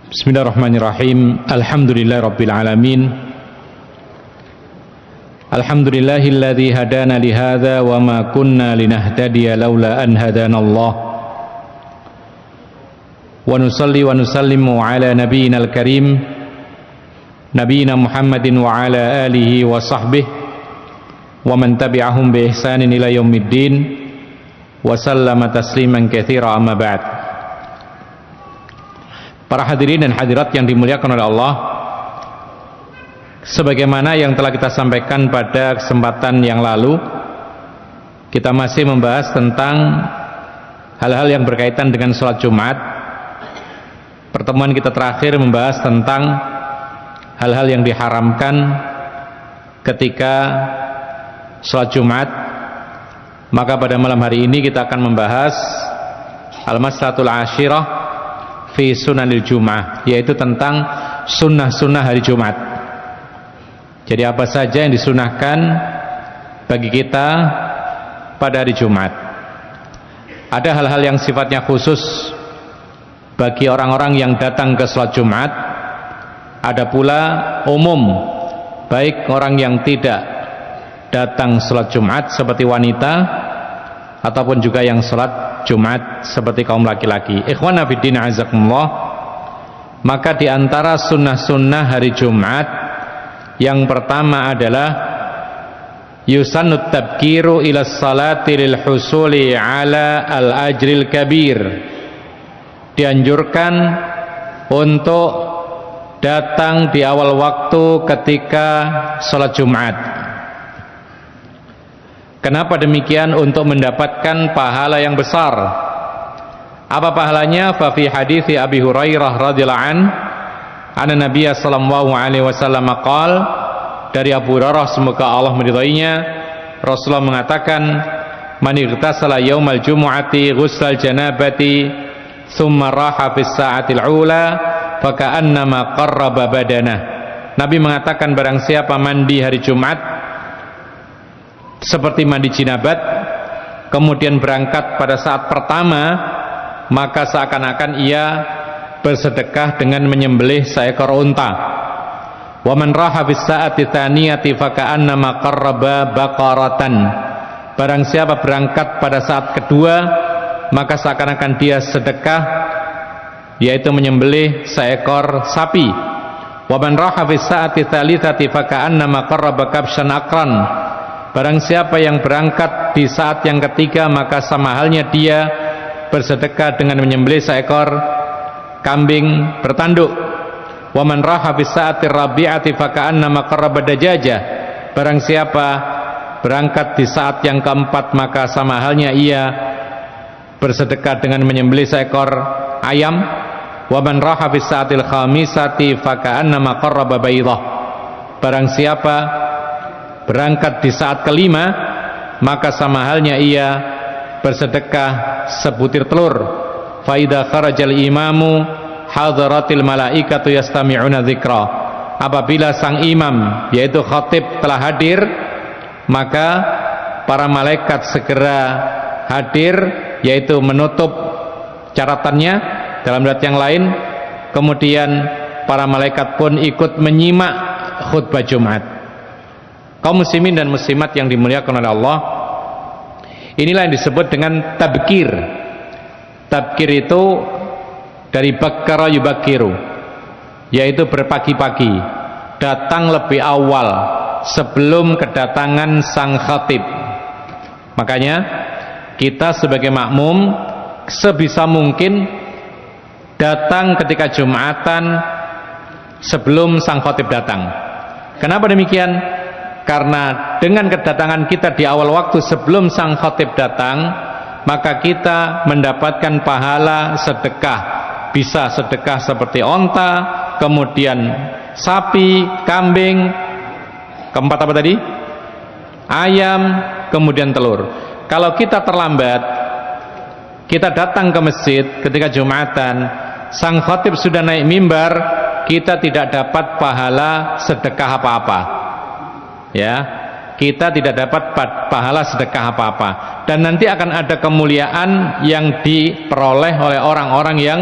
Bismillahirrahmanirrahim. Alhamdulillahirabbil alamin. Alhamdulillahilladzi hadana li hadza wa ma kunna linahtadiya laula an hadanallah. Wa nusalli wa nusallimu ala nabiyyinal karim nabiyyina Muhammadin wa ala alihi wa sahbihi wa man tabi'ahum bi ihsanin ila yaumiddin wa sallama tasliman katsira amma ba'd. Para hadirin dan hadirat yang dimuliakan oleh Allah, sebagaimana yang telah kita sampaikan pada kesempatan yang lalu, kita masih membahas tentang hal-hal yang berkaitan dengan sholat Jumat. Pertemuan kita terakhir membahas tentang hal-hal yang diharamkan ketika sholat Jumat. Maka pada malam hari ini kita akan membahas al-maslahatul ashirah fi sunanil Jum'ah, yaitu tentang sunnah-sunnah hari Jumat. Jadi apa saja yang disunahkan bagi kita pada hari Jumat. Ada hal-hal yang sifatnya khusus bagi orang-orang yang datang ke sholat Jumat. Ada pula umum, baik orang yang tidak datang sholat Jumat seperti wanita, ataupun juga yang sholat Jumat seperti kaum laki-laki. Ikhwana fiddin azakumullah. Maka diantara sunnah-sunnah hari Jumat, yang pertama adalah yusannut tabkiru ila salati lil husuli ala al ajril kabir. Dianjurkan untuk datang di awal waktu ketika sholat Jumat. Kenapa demikian? Untuk mendapatkan pahala yang besar. Apa pahalanya? Fa fi hadithi Abi Hurairah radhiyallahu an, anna Nabiy sallallahu alaihi wasallam qaal, dari Abu Hurairah semoga Allah meridainya, Rasulullah mengatakan, man igtasala yaumal jumu'ati ghusal janabati thumma raha fis sa'atil ula fa ka'annama qarraba badanah. Nabi mengatakan, barang siapa mandi hari Jumat seperti mandi jinabat, kemudian berangkat pada saat pertama, maka seakan-akan ia bersedekah dengan menyembelih seekor unta. Wa man raha bis saati tsaniyati fa ka'annama qarraba baqaratan. Barang siapa berangkat pada saat kedua, maka seakan-akan dia sedekah, yaitu menyembelih seekor sapi. Wa man raha bis saati tsalitsati fa ka'annama qarraba kabshan aqran. Barang siapa yang berangkat di saat yang ketiga, maka sama halnya dia bersedekah dengan menyembelih seekor kambing bertanduk. Wa man raha bis sa'atir rabi'ati fa ka'annama qarraba dajajah. Barang siapa berangkat di saat yang keempat, maka sama halnya ia bersedekah dengan menyembelih seekor ayam. Wa man raha bis sa'atil khamisati fa ka'annama qarraba baydah. Barang siapa berangkat di saat kelima, maka sama halnya ia bersedekah sebutir telur. Fa idza kharajal imamu hadaratil malaikatu yastami'una dzikra. Apabila sang imam, yaitu khatib, telah hadir, maka para malaikat segera hadir, yaitu menutup caratannya dalam riwayat yang lain. Kemudian para malaikat pun ikut menyimak khutbah Jumat. Kaum muslimin dan muslimat yang dimuliakan oleh Allah, inilah yang disebut dengan tabkir. Tabkir itu dari bakkara yubakkiru, yaitu berpagi-pagi, datang lebih awal sebelum kedatangan sang khatib. Makanya kita sebagai makmum sebisa mungkin datang ketika Jumatan sebelum sang khatib datang. Kenapa demikian? Karena dengan kedatangan kita di awal waktu sebelum sang khatib datang, maka kita mendapatkan pahala sedekah. Bisa sedekah seperti onta, kemudian sapi, kambing, keempat apa tadi? Ayam, kemudian telur. Kalau kita terlambat, kita datang ke masjid ketika Jumatan, sang khatib sudah naik mimbar, kita tidak dapat pahala sedekah apa-apa. Ya, kita tidak dapat pahala sedekah apa-apa. Dan nanti akan ada kemuliaan yang diperoleh oleh orang-orang yang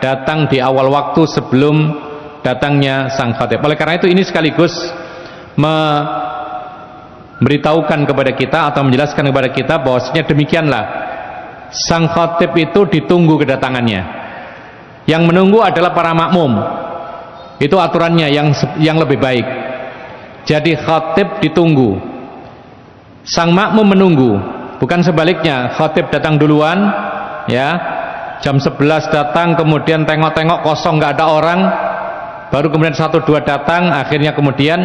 datang di awal waktu sebelum datangnya sang khatib. Oleh karena itu ini sekaligus memberitahukan kepada kita atau menjelaskan kepada kita bahwasanya demikianlah sang khatib itu ditunggu kedatangannya. Yang menunggu adalah para makmum. Itu aturannya yang lebih baik. Jadi khatib ditunggu, sang makmum menunggu, bukan sebaliknya. Khatib datang duluan, ya, jam 11 datang, kemudian tengok-tengok kosong, nggak ada orang, baru kemudian 1-2 datang, akhirnya kemudian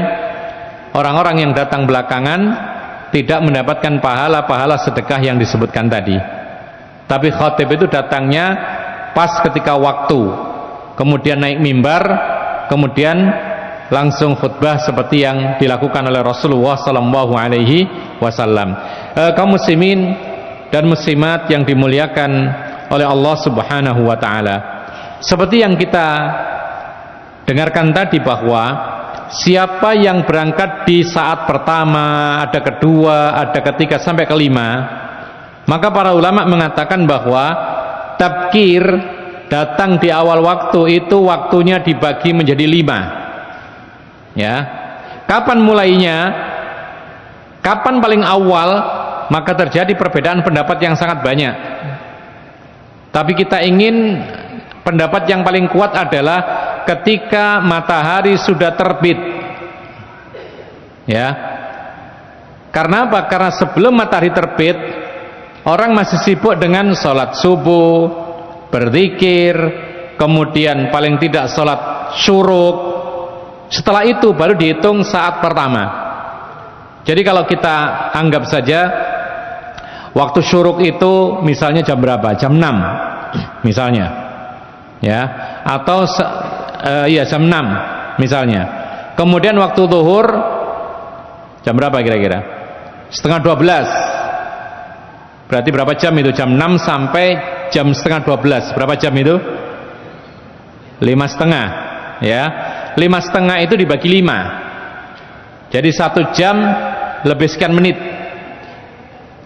orang-orang yang datang belakangan tidak mendapatkan pahala-pahala sedekah yang disebutkan tadi. Tapi khatib itu datangnya pas ketika waktu, kemudian naik mimbar, kemudian langsung khutbah seperti yang dilakukan oleh Rasulullah sallallahu alaihi wasallam. Kaum muslimin dan muslimat yang dimuliakan oleh Allah Subhanahu wa taala. Seperti yang kita dengarkan tadi bahwa siapa yang berangkat di saat pertama, ada kedua, ada ketiga sampai kelima, maka para ulama mengatakan bahwa tabkir, datang di awal waktu itu waktunya dibagi menjadi 5. Ya, kapan mulainya, kapan paling awal, maka terjadi perbedaan pendapat yang sangat banyak. Tapi kita ingin pendapat yang paling kuat adalah ketika matahari sudah terbit. Ya, karena apa? Karena sebelum matahari terbit, orang masih sibuk dengan sholat subuh, berzikir, kemudian paling tidak sholat syuruk. Setelah itu baru dihitung saat pertama. Jadi kalau kita anggap saja waktu syuruk itu misalnya jam berapa? Jam 6 misalnya, ya, atau iya jam 6 misalnya. Kemudian waktu zuhur jam berapa kira-kira? Setengah 12. Berarti berapa jam itu? Jam 6 sampai jam setengah 12. Berapa jam itu? 5,5, ya. 5,5 itu dibagi 5. Jadi 1 jam lebih sekian menit.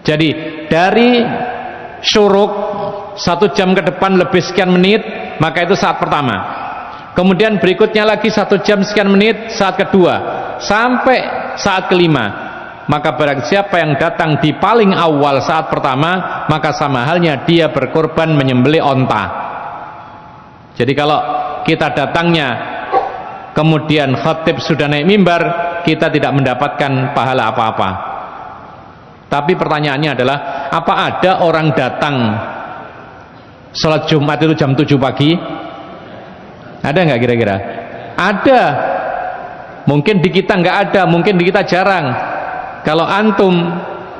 Jadi dari syuruk 1 jam ke depan lebih sekian menit, maka itu saat pertama. Kemudian berikutnya lagi 1 jam sekian menit saat kedua, sampai saat kelima. Maka barang siapa yang datang di paling awal saat pertama, maka sama halnya dia berkorban menyembelih onta. Jadi kalau kita datangnya kemudian khatib sudah naik mimbar, kita tidak mendapatkan pahala apa-apa. Tapi pertanyaannya adalah, apa ada orang datang sholat Jumat itu jam 7 pagi? Ada nggak kira-kira? Ada. Mungkin di kita nggak ada, mungkin di kita jarang. Kalau antum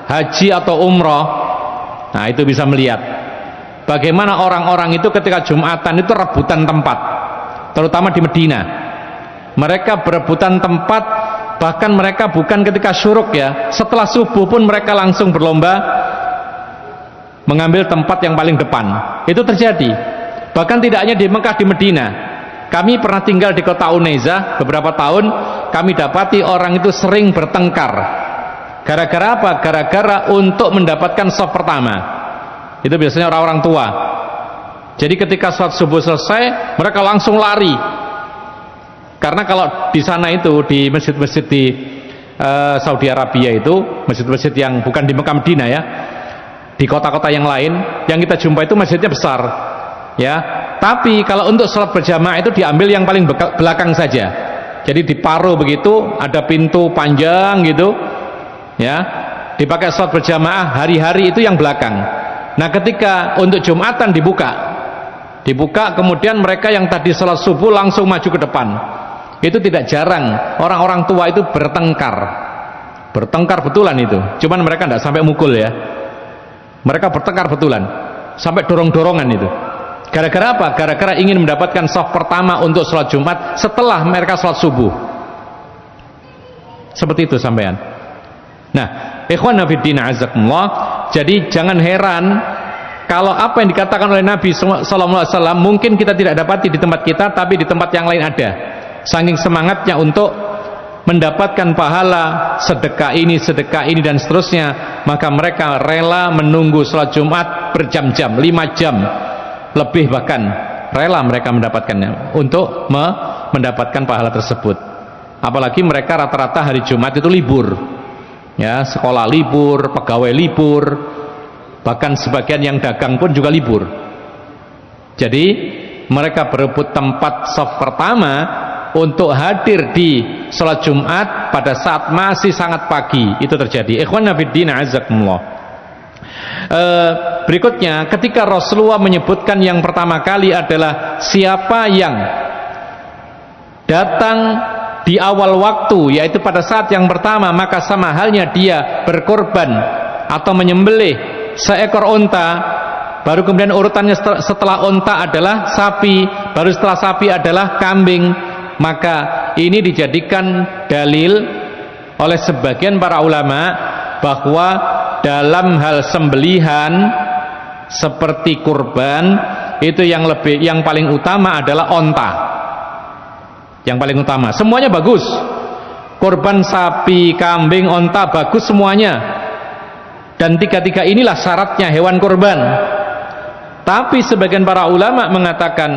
haji atau umroh, nah itu bisa melihat bagaimana orang-orang itu ketika Jumatan itu rebutan tempat, terutama di Medina. Mereka berebutan tempat, bahkan mereka bukan ketika syuruk, ya, setelah subuh pun mereka langsung berlomba mengambil tempat yang paling depan. Itu terjadi. Bahkan tidak hanya di Mekah, di Medina. Kami pernah tinggal di kota Uneza beberapa tahun, kami dapati orang itu sering bertengkar. Gara-gara apa? Gara-gara untuk mendapatkan shaf pertama. Itu biasanya orang-orang tua. Jadi ketika sholat subuh selesai, mereka langsung lari. Karena kalau di sana itu, di masjid-masjid di Saudi Arabia itu, masjid-masjid yang bukan di Mekah Madinah, ya, di kota-kota yang lain, yang kita jumpa itu masjidnya besar, ya. Tapi kalau untuk sholat berjamaah itu diambil yang paling belakang saja. Jadi diparuh begitu, ada pintu panjang gitu, ya. Dipakai sholat berjamaah hari-hari itu yang belakang. Nah, ketika untuk Jumatan dibuka, kemudian mereka yang tadi sholat subuh langsung maju ke depan. Itu tidak jarang orang-orang tua itu bertengkar betulan itu. Cuman mereka tidak sampai mukul, ya, mereka bertengkar betulan sampai dorong-dorongan itu. Gara-gara apa? Gara-gara ingin mendapatkan shaf pertama untuk sholat Jumat setelah mereka sholat subuh. Seperti itu sampean. Nah, ikhwan fiddin azakumullah, jadi jangan heran kalau apa yang dikatakan oleh Nabi SAW mungkin kita tidak dapati di tempat kita, tapi di tempat yang lain ada. Saking semangatnya untuk mendapatkan pahala sedekah ini dan seterusnya, maka mereka rela menunggu sholat Jumat berjam-jam, 5 jam lebih bahkan, rela mereka mendapatkannya untuk mendapatkan pahala tersebut. Apalagi mereka rata-rata hari Jumat itu libur, ya, sekolah libur, pegawai libur, bahkan sebagian yang dagang pun juga libur. Jadi mereka berebut tempat saf pertama untuk hadir di sholat Jumat pada saat masih sangat pagi. Itu terjadi. Ikhwan fiddin a'azzakumullah. Berikutnya, ketika Rasulullah menyebutkan yang pertama kali adalah siapa yang datang di awal waktu, yaitu pada saat yang pertama, maka sama halnya dia berkorban atau menyembelih seekor unta. Baru kemudian urutannya setelah unta adalah sapi, baru setelah sapi adalah kambing. Maka ini dijadikan dalil oleh sebagian para ulama bahwa dalam hal sembelihan seperti kurban itu yang paling utama adalah onta. Yang paling utama, semuanya bagus. Kurban sapi, kambing, onta bagus semuanya. Dan tiga-tiga inilah syaratnya hewan kurban. Tapi sebagian para ulama mengatakan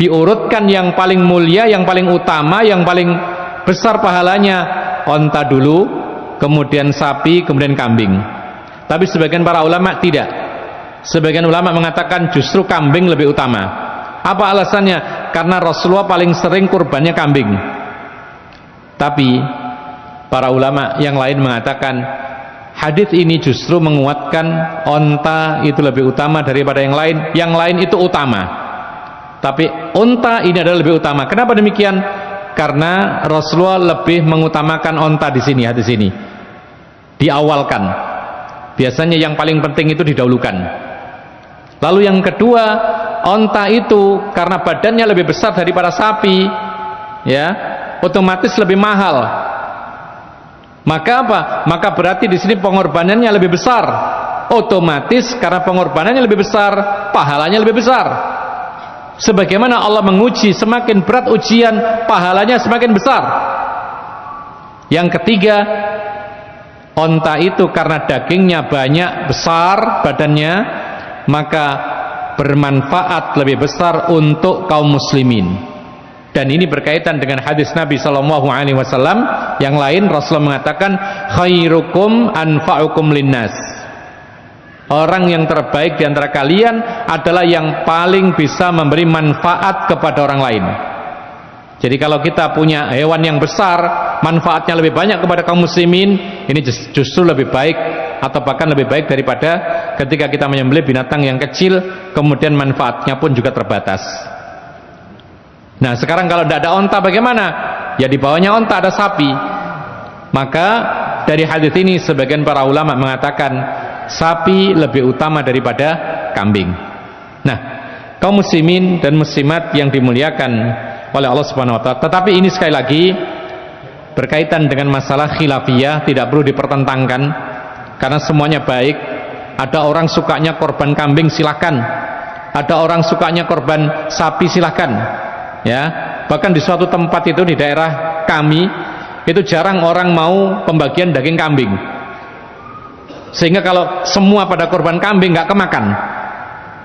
diurutkan yang paling mulia, yang paling utama, yang paling besar pahalanya onta dulu, kemudian sapi, kemudian kambing. Tapi sebagian para ulama tidak. Sebagian ulama mengatakan justru kambing lebih utama. Apa alasannya? Karena Rasulullah paling sering kurbannya kambing. Tapi para ulama yang lain mengatakan hadis ini justru menguatkan onta itu lebih utama daripada yang lain. Yang lain itu utama, tapi onta ini adalah lebih utama. Kenapa demikian? Karena Rasulullah lebih mengutamakan onta di sini, hadis ini diawalkan. Biasanya yang paling penting itu didahulukan. Lalu yang kedua, onta itu karena badannya lebih besar daripada sapi, ya, otomatis lebih mahal. Maka apa? Maka berarti di sini pengorbanannya lebih besar. Otomatis karena pengorbanannya lebih besar, pahalanya lebih besar. Sebagaimana Allah menguji, semakin berat ujian, pahalanya semakin besar. Yang ketiga, onta itu karena dagingnya banyak, besar badannya, maka bermanfaat lebih besar untuk kaum muslimin. Dan ini berkaitan dengan hadis Nabi SAW yang lain. Rasulullah mengatakan khairukum anfa'ukum linnas. Orang yang terbaik di antara kalian adalah yang paling bisa memberi manfaat kepada orang lain. Jadi kalau kita punya hewan yang besar, manfaatnya lebih banyak kepada kaum muslimin, ini justru lebih baik, atau bahkan lebih baik daripada ketika kita menyembelih binatang yang kecil, kemudian manfaatnya pun juga terbatas. Nah sekarang kalau tidak ada onta bagaimana? Ya di bawahnya onta ada sapi. Maka dari hadis ini sebagian para ulama mengatakan sapi lebih utama daripada kambing. Nah kaum muslimin dan muslimat yang dimuliakan oleh Allah Subhanahu wa taala. Tetapi ini sekali lagi berkaitan dengan masalah khilafiyah, tidak perlu dipertentangkan karena semuanya baik. Ada orang sukanya korban kambing, silakan. Ada orang sukanya korban sapi, silakan. Ya, bahkan di suatu tempat itu di daerah kami itu jarang orang mau pembagian daging kambing. Sehingga kalau semua pada korban kambing nggak kemakan.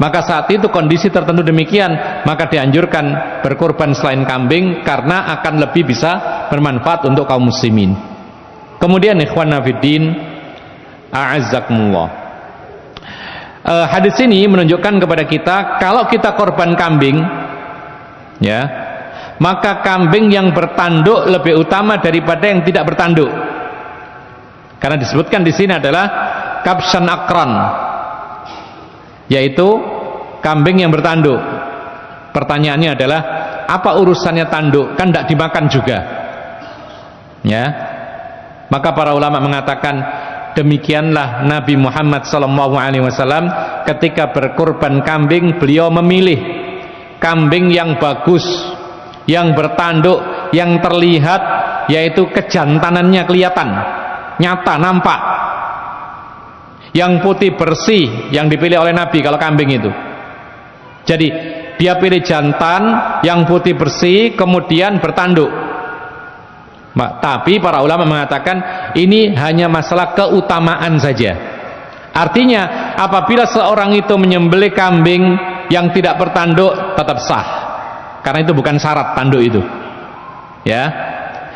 Maka saat itu kondisi tertentu demikian, maka dianjurkan berkorban selain kambing karena akan lebih bisa bermanfaat untuk kaum muslimin. Kemudian ikhwan fiddin a'azzakumullah, hadis ini menunjukkan kepada kita kalau kita korban kambing, ya, maka kambing yang bertanduk lebih utama daripada yang tidak bertanduk. Karena disebutkan di sini adalah kabshan akran, yaitu kambing yang bertanduk. Pertanyaannya adalah apa urusannya tanduk? Kan tidak dimakan juga, ya. Maka para ulama mengatakan demikianlah Nabi Muhammad SAW ketika berkorban kambing, beliau memilih kambing yang bagus, yang bertanduk, yang terlihat, yaitu kejantanannya kelihatan, nyata, nampak. Yang putih bersih yang dipilih oleh Nabi kalau kambing itu. Jadi dia pilih jantan yang putih bersih kemudian bertanduk. Tapi para ulama mengatakan ini hanya masalah keutamaan saja. Artinya apabila seorang itu menyembelih kambing yang tidak bertanduk tetap sah, karena itu bukan syarat tanduk itu. Ya,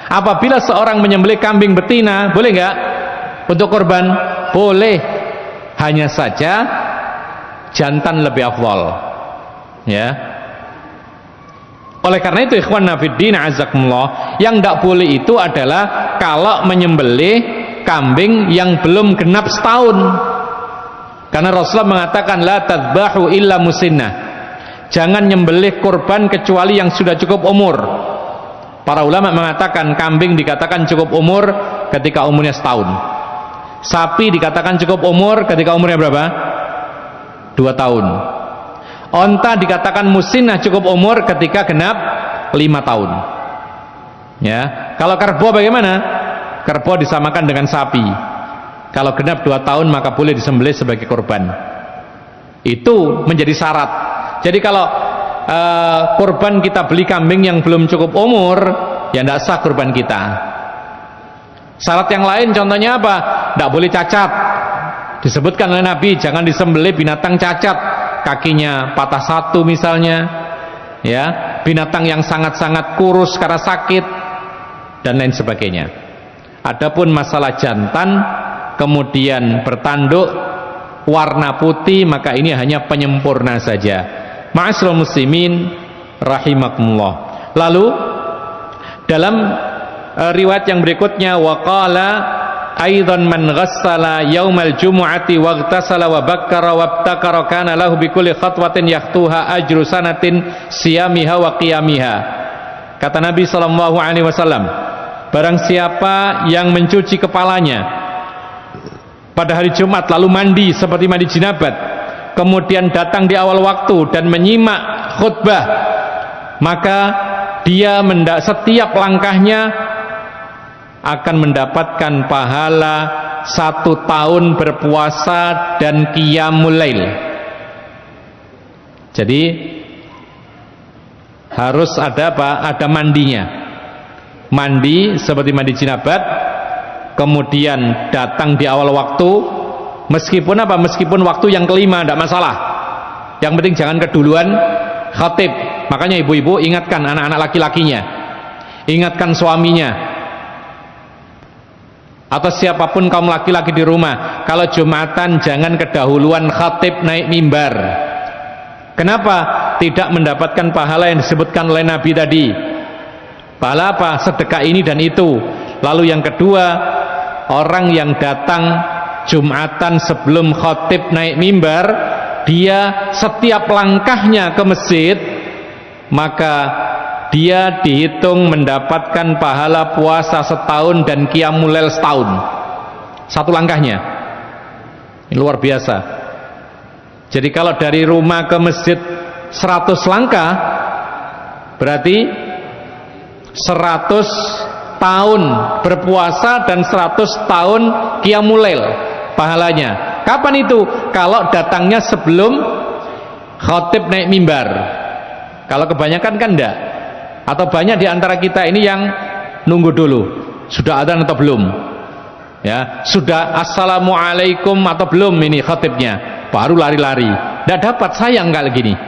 apabila seorang menyembelih kambing betina, boleh nggak untuk kurban? Boleh, hanya saja jantan lebih afdal. Ya, oleh karena itu ikhwan nafiddin azakumullah, yang tidak boleh itu adalah kalau menyembelih kambing yang belum genap setahun, karena Rasulullah mengatakan la tadbahu illa musinnah, jangan nyembelih kurban kecuali yang sudah cukup umur. Para ulama mengatakan kambing dikatakan cukup umur ketika umurnya setahun, sapi dikatakan cukup umur ketika umurnya berapa? 2 tahun. Onta dikatakan musinnah cukup umur ketika genap 5 tahun. Ya, kalau kerbau bagaimana? Kerbau disamakan dengan sapi. Kalau genap 2 tahun maka boleh disembelih sebagai kurban. Itu menjadi syarat. Jadi kalau kurban kita beli kambing yang belum cukup umur, ya tidak sah kurban kita. Syarat yang lain contohnya apa? Tidak boleh cacat. Disebutkan oleh Nabi, jangan disembelih binatang cacat, kakinya patah satu misalnya, ya, binatang yang sangat-sangat kurus karena sakit dan lain sebagainya. Adapun masalah jantan kemudian bertanduk warna putih, maka ini hanya penyempurna saja. Ma'asyiral muslimin rahimakumullah. Lalu dalam riwayat yang berikutnya, waqala aidan man ghassala yaumal jumu'ati waghtasala wa bakkara wabtakara kana lahu bikulli khatwatin yahtuha ajru sanatin siyamiha wa qiyamiha. Kata Nabi sallallahu alaihi wasallam, barang siapa yang mencuci kepalanya pada hari Jumat lalu mandi seperti mandi jinabat, kemudian datang di awal waktu dan menyimak khutbah, maka dia setiap langkahnya akan mendapatkan pahala 1 tahun berpuasa dan qiyamul lail. Jadi harus ada apa? Ada mandinya. Mandi seperti mandi jinabat, kemudian datang di awal waktu, meskipun apa? Meskipun waktu yang kelima tidak masalah. Yang penting jangan keduluan khatib. Makanya ibu-ibu ingatkan anak-anak laki-lakinya, ingatkan suaminya, atau siapapun kaum laki-laki di rumah, kalau Jumatan jangan kedahuluan khatib naik mimbar. Kenapa? Tidak mendapatkan pahala yang disebutkan oleh Nabi tadi. Pahala apa? Sedekah ini dan itu. Lalu yang kedua, orang yang datang Jumatan sebelum khatib naik mimbar, dia setiap langkahnya ke masjid, maka dia dihitung mendapatkan pahala puasa setahun dan qiyamul lail setahun. Satu langkahnya. Ini luar biasa. Jadi kalau dari rumah ke masjid 100 langkah, berarti 100 tahun berpuasa dan 100 tahun qiyamul lail pahalanya. Kapan itu? Kalau datangnya sebelum khatib naik mimbar. Kalau kebanyakan kan enggak. Atau banyak di antara kita ini yang nunggu dulu, sudah adzan atau belum, ya, sudah assalamualaikum atau belum ini khatibnya, baru lari-lari. Tidak dapat, sayang kalau gini.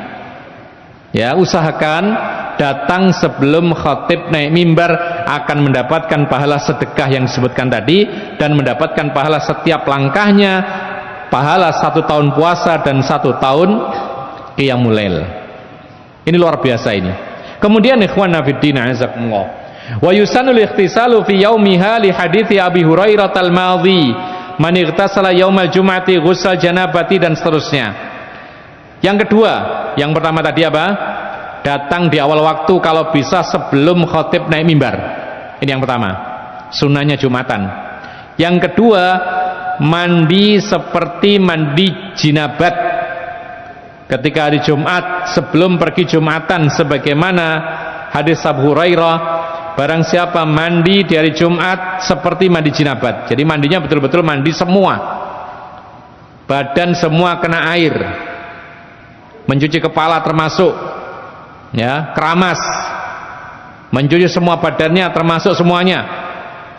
Ya, usahakan datang sebelum khatib naik mimbar, akan mendapatkan pahala sedekah yang disebutkan tadi, dan mendapatkan pahala setiap langkahnya, pahala 1 tahun puasa dan 1 tahun qiyamul lail. Ini luar biasa ini. Kemudian ikhwan nafiddin azakumullah, wa yusanul ikhtisalu fi yaumiha li hadithi Abi Hurairah al-madhi man ightasala yaumal jum'ati ghusal janabati, dan seterusnya. Yang kedua, yang pertama tadi apa? Datang di awal waktu kalau bisa sebelum khatib naik mimbar. Ini yang pertama, sunnahnya Jumatan. Yang kedua, mandi seperti mandi jinabat ketika hari Jumat sebelum pergi Jumatan, sebagaimana hadis Abu Hurairah, barang siapa mandi di hari Jumat seperti mandi jinabat. Jadi mandinya betul-betul mandi semua, badan semua kena air, mencuci kepala termasuk, ya, keramas, mencuci semua badannya termasuk semuanya.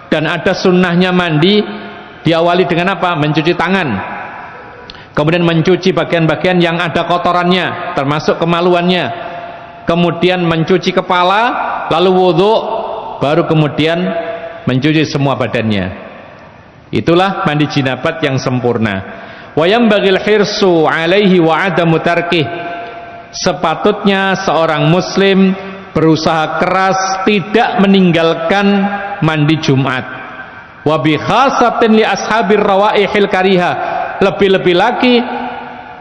Dan ada sunnahnya mandi diawali dengan apa? Mencuci tangan, kemudian mencuci bagian-bagian yang ada kotorannya termasuk kemaluannya, kemudian mencuci kepala, lalu wudhu, baru kemudian mencuci semua badannya. Itulah mandi jinabat yang sempurna. Wa yambagil hirsu alaihi wa adamu tarkih. Sepatutnya seorang muslim berusaha keras tidak meninggalkan mandi Jumat. Wa bi khasatin li ashabir rawaihil kariha. Lebih-lebih lagi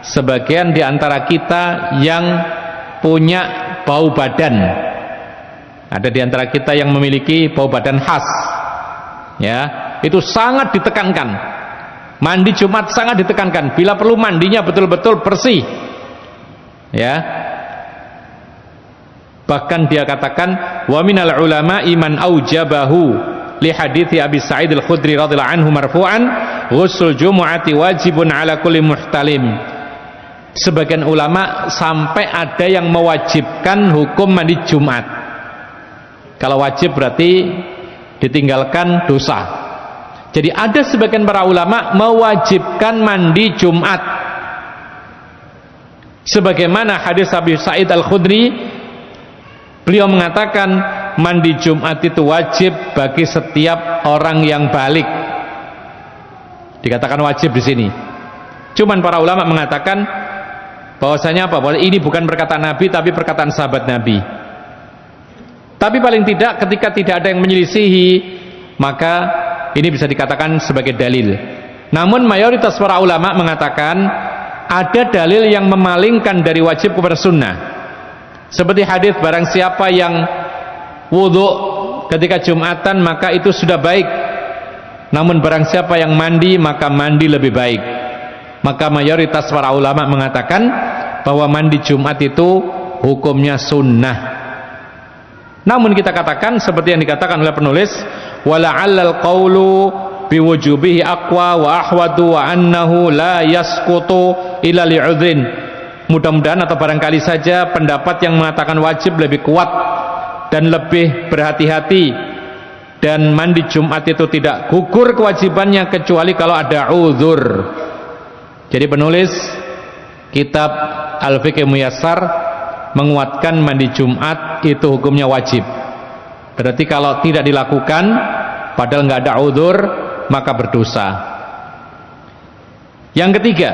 sebagian di antara kita yang punya bau badan. Ada di antara kita yang memiliki bau badan khas. Ya, itu sangat ditekankan. Mandi Jumat sangat ditekankan. Bila perlu mandinya betul-betul bersih. Ya. Bahkan dia katakan wa minal ulama iman aujabahu li hadithi Abi Sa'id Al-Khudri radhiyallahu anhu marfu'an ghusl jumu'ati wajibun ala kulli muhtalim. Sebagian ulama sampai ada yang mewajibkan hukum mandi Jumat. Kalau wajib berarti ditinggalkan dosa. Jadi ada sebagian para ulama mewajibkan mandi Jumat. Sebagaimana hadis Abi Sa'id Al-Khudri, beliau mengatakan mandi Jumat itu wajib bagi setiap orang yang balik. Dikatakan wajib di sini. Cuman para ulama mengatakan bahwasanya apa? Bahwa ini bukan perkataan Nabi tapi perkataan sahabat Nabi. Tapi paling tidak ketika tidak ada yang menyelisihi, maka ini bisa dikatakan sebagai dalil. Namun mayoritas para ulama mengatakan ada dalil yang memalingkan dari wajib kepada sunnah. Seperti hadis barang siapa yang wudhu ketika Jumatan maka itu sudah baik. Namun barang siapa yang mandi maka mandi lebih baik. Maka mayoritas para ulama mengatakan bahwa mandi Jumat itu hukumnya sunnah. Namun kita katakan seperti yang dikatakan oleh penulis, wala'allal qawlu biwujubihi aqwa wa ahwadu wa annahu la yasqutu ila li'udhrin. Mudah-mudahan atau barangkali saja pendapat yang mengatakan wajib lebih kuat dan lebih berhati-hati, dan mandi Jumat itu tidak gugur kewajibannya kecuali kalau ada uzur. Jadi penulis kitab Al-Fiqh Muyassar menguatkan mandi Jumat itu hukumnya wajib. Berarti kalau tidak dilakukan padahal nggak ada uzur maka berdosa. Yang ketiga,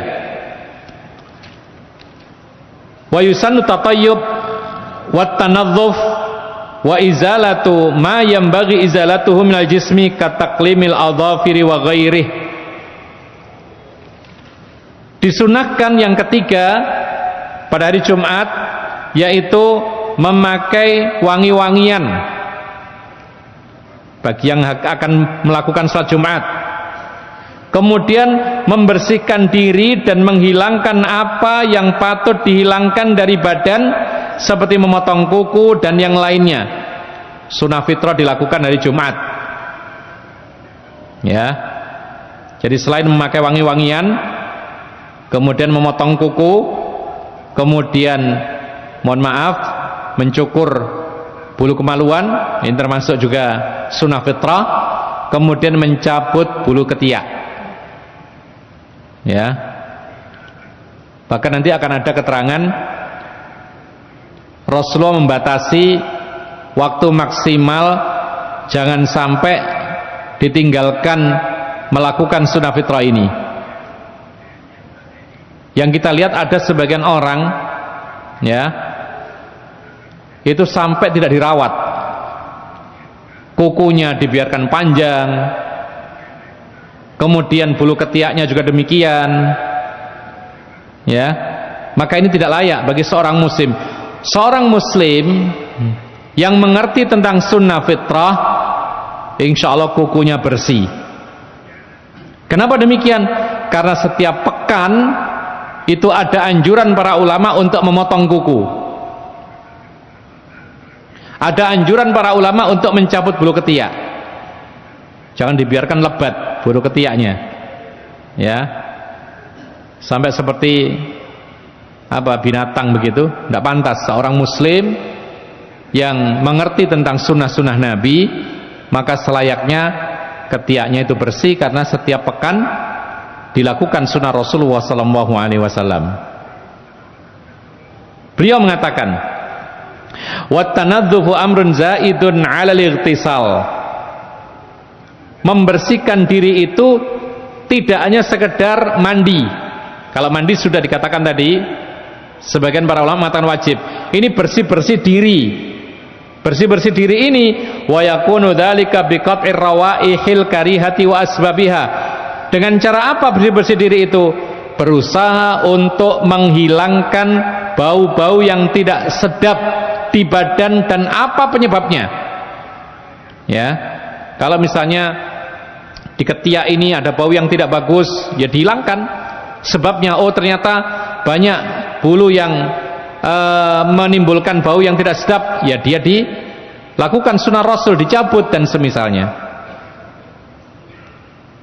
wa yusannu tatayyub wa tanadhdhuf wa izalatu ma yanbaghi izalatuhu minal jismi kataqlimil adhafiri wa ghairih. Disunahkan yang ketiga pada hari Jumat yaitu memakai wangi-wangian bagi yang akan melakukan salat Jumat. Kemudian membersihkan diri dan menghilangkan apa yang patut dihilangkan dari badan seperti memotong kuku dan yang lainnya. Sunnah fitrah dilakukan hari Jumat. Ya. Jadi selain memakai wangi-wangian, kemudian memotong kuku, kemudian mohon maaf mencukur bulu kemaluan, ini termasuk juga sunnah fitrah, kemudian mencabut bulu ketiak. Ya. Bahkan nanti akan ada keterangan Rasulullah membatasi waktu maksimal jangan sampai ditinggalkan melakukan sunnah fitrah ini. Yang kita lihat ada sebagian orang ya itu sampai tidak dirawat, kukunya dibiarkan panjang, kemudian bulu ketiaknya juga demikian, ya. Maka ini tidak layak bagi seorang muslim. Seorang muslim yang mengerti tentang sunnah fitrah, insya Allah kukunya bersih. Kenapa demikian? Karena setiap pekan itu ada anjuran para ulama untuk memotong kuku. Ada anjuran para ulama untuk mencabut bulu ketiak. Jangan dibiarkan lebat bulu ketiaknya. Ya. Sampai seperti apa binatang begitu, tidak pantas. Seorang muslim yang mengerti tentang sunnah-sunnah Nabi, maka selayaknya ketiaknya itu bersih, karena setiap pekan dilakukan sunnah Rasulullah SAW. Beliau mengatakan, "Wat-tanadzufu amrun zaidun 'alal ightisal." Membersihkan diri itu tidak hanya sekedar mandi. Kalau mandi sudah dikatakan tadi, sebagian para ulama mengatakan wajib. Ini bersih-bersih diri. Bersih-bersih diri ini wa yakunu dzalika biqat'ir rawaihil karihati wa asbabiha. Dengan cara apa bersih-bersih diri itu? Berusaha untuk menghilangkan bau-bau yang tidak sedap di badan dan apa penyebabnya. Ya. Kalau misalnya di ketiak ini ada bau yang tidak bagus, ya dihilangkan. Sebabnya, oh ternyata banyak bulu yang menimbulkan bau yang tidak sedap, ya dia dilakukan sunnah Rasul, dicabut dan semisalnya.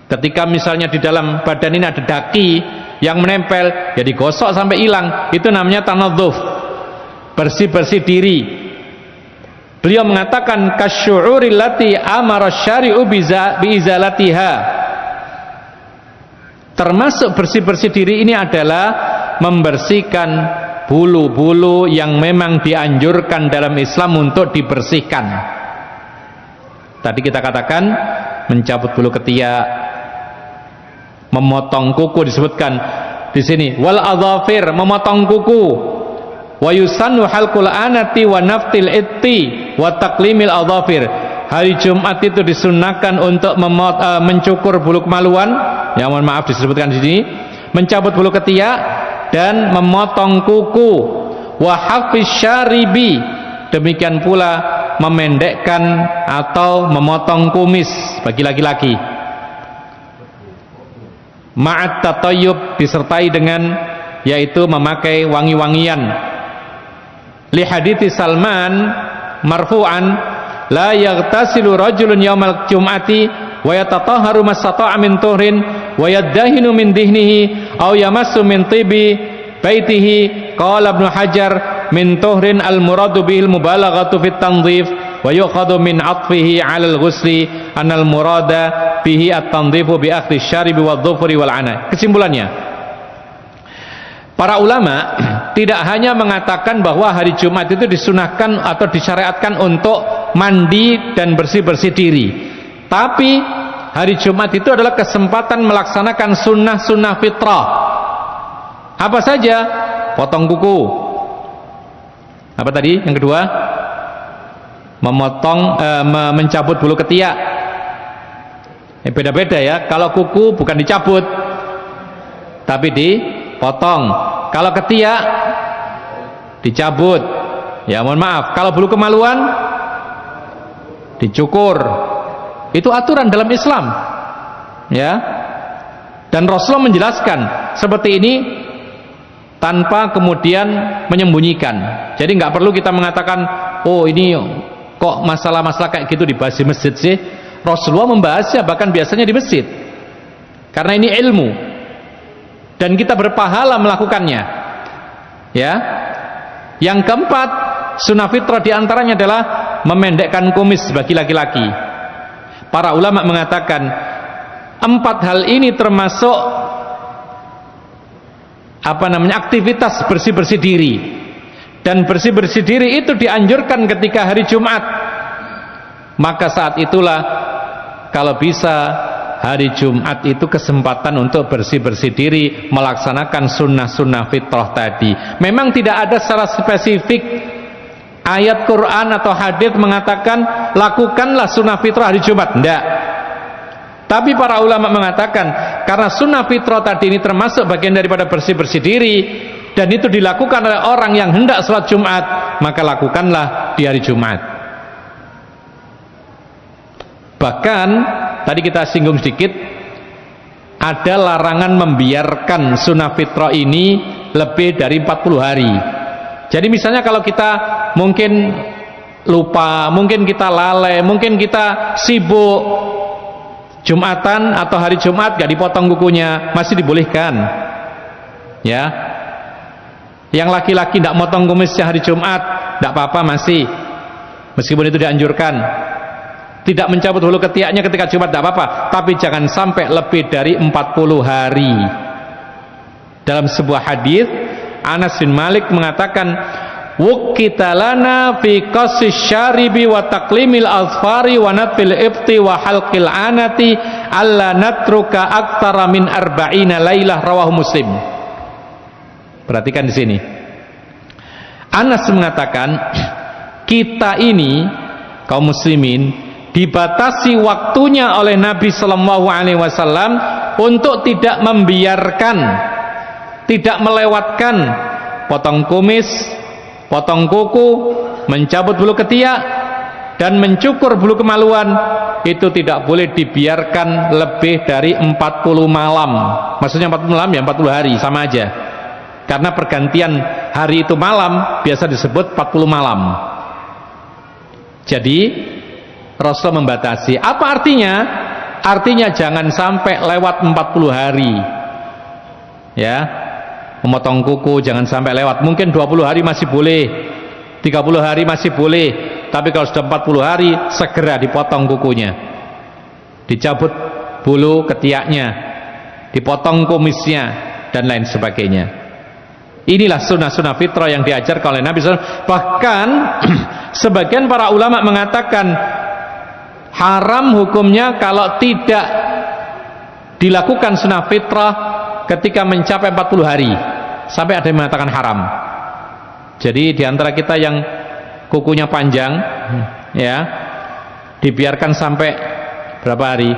Ketika misalnya di dalam badan ini ada daki yang menempel, ya digosok sampai hilang. Itu namanya tanadzuf, bersih-bersih diri. Beliau mengatakan kasyu'uril lati amara syari'u biizalatiha. Termasuk bersih-bersih diri ini adalah membersihkan bulu-bulu yang memang dianjurkan dalam Islam untuk dibersihkan. Tadi kita katakan mencabut bulu ketiak, memotong kuku disebutkan di sini, wal adhafir, memotong kuku, wa yusannu halqul anati wa naftil itti wa taqlimil adhafir. Hari Jumat itu disunahkan untuk mencukur bulu kemaluan, ya mohon maaf disebutkan di sini, mencabut bulu ketiak dan memotong kuku, wa hafiz syaribi, demikian pula memendekkan atau memotong kumis bagi laki-laki. Ma'at tatayyub, disertai dengan yaitu memakai wangi-wangian. Li hadithi Salman marfu'an, la yaghtasilu rajulun yaumal jum'ati wa yatatahharu masata'a min tuhrin wa yaddahinu min dihnihi aw yamassu min tibi baitihi. Qala Ibnu Hajar, min tuhrin al muradu bihil mubalaghatu fit tanzif wa yukhadhu min 'atfihi 'ala al ghusli anal murada bihi at-tanzifu bi akhdhi syaribi wadh-dhufri wal 'ana. Kesimpulannya, para ulama tidak hanya mengatakan bahwa hari Jumat itu disunahkan atau disyariatkan untuk mandi dan bersih-bersih diri, tapi hari Jumat itu adalah kesempatan melaksanakan sunnah-sunnah fitrah. Apa saja? Potong kuku. Apa tadi? Yang kedua, mencabut bulu ketiak. Beda-beda ya. Kalau kuku bukan dicabut, tapi dipotong. Kalau ketiak dicabut. Ya mohon maaf. Kalau bulu kemaluan dicukur. Itu aturan dalam Islam. Ya. Dan Rasulullah menjelaskan seperti ini tanpa kemudian menyembunyikan. Jadi nggak perlu kita mengatakan, oh ini kok masalah-masalah kayak gitu dibahas di masjid sih. Rasulullah membahasnya bahkan biasanya di masjid, karena ini ilmu dan kita berpahala melakukannya. Ya. Yang keempat, sunnah fitrah diantaranya adalah memendekkan kumis bagi laki-laki. Para ulama mengatakan 4 hal ini termasuk aktivitas bersih-bersih diri, dan bersih-bersih diri itu dianjurkan ketika hari Jumat. Maka saat itulah kalau bisa hari Jumat itu kesempatan untuk bersih-bersih diri, melaksanakan sunnah-sunnah fitrah tadi. Memang tidak ada secara spesifik ayat Quran atau hadits mengatakan lakukanlah sunnah fitrah hari Jumat, tidak. Tapi para ulama mengatakan karena sunnah fitrah tadi ini termasuk bagian daripada bersih-bersih diri, dan itu dilakukan oleh orang yang hendak sholat Jumat, maka lakukanlah di hari Jumat. Bahkan tadi kita singgung sedikit, ada larangan membiarkan sunnah fitrah ini lebih dari 40 hari. Jadi misalnya kalau kita mungkin lupa, mungkin kita lalai, mungkin kita sibuk, Jumatan atau hari Jumat gak dipotong kukunya, masih dibolehkan. Ya. Yang laki-laki tidak motong kumisnya hari Jumat, tidak apa-apa masih. Meskipun itu dianjurkan. Tidak mencabut hulu ketiaknya ketika Jumat tidak apa-apa, tapi jangan sampai lebih dari 40 hari. Dalam sebuah hadis Anas bin Malik mengatakan, "Wukkita lana fi qasis syaribi wa taqlimil azfari wa natfil ibti wa halqil anati alla natruka aktsara min arba'ina lailah," rawahu Muslim. Perhatikan di sini. Anas mengatakan, kita ini kaum muslimin dibatasi waktunya oleh Nabi Sallallahu Alaihi Wasallam untuk tidak membiarkan, tidak melewatkan potong kumis, potong kuku, mencabut bulu ketiak, dan mencukur bulu kemaluan. Itu tidak boleh dibiarkan lebih dari 40 malam. Maksudnya 40 malam ya 40 hari, sama aja. Karena pergantian hari itu malam, biasa disebut 40 malam. Jadi Rasul membatasi. Apa artinya? Artinya jangan sampai lewat 40 hari. Ya, memotong kuku jangan sampai lewat. Mungkin 20 hari masih boleh, 30 hari masih boleh, tapi kalau sudah 40 hari segera dipotong kukunya, dicabut bulu ketiaknya, dipotong kumisnya, dan lain sebagainya. Inilah sunnah-sunnah fitrah yang diajarkan oleh Nabi SAW. Bahkan sebagian para ulama mengatakan haram hukumnya kalau tidak dilakukan sunnah fitrah ketika mencapai 40 hari. Sampai ada yang mengatakan haram. Jadi diantara kita yang kukunya panjang, ya, dibiarkan sampai berapa hari?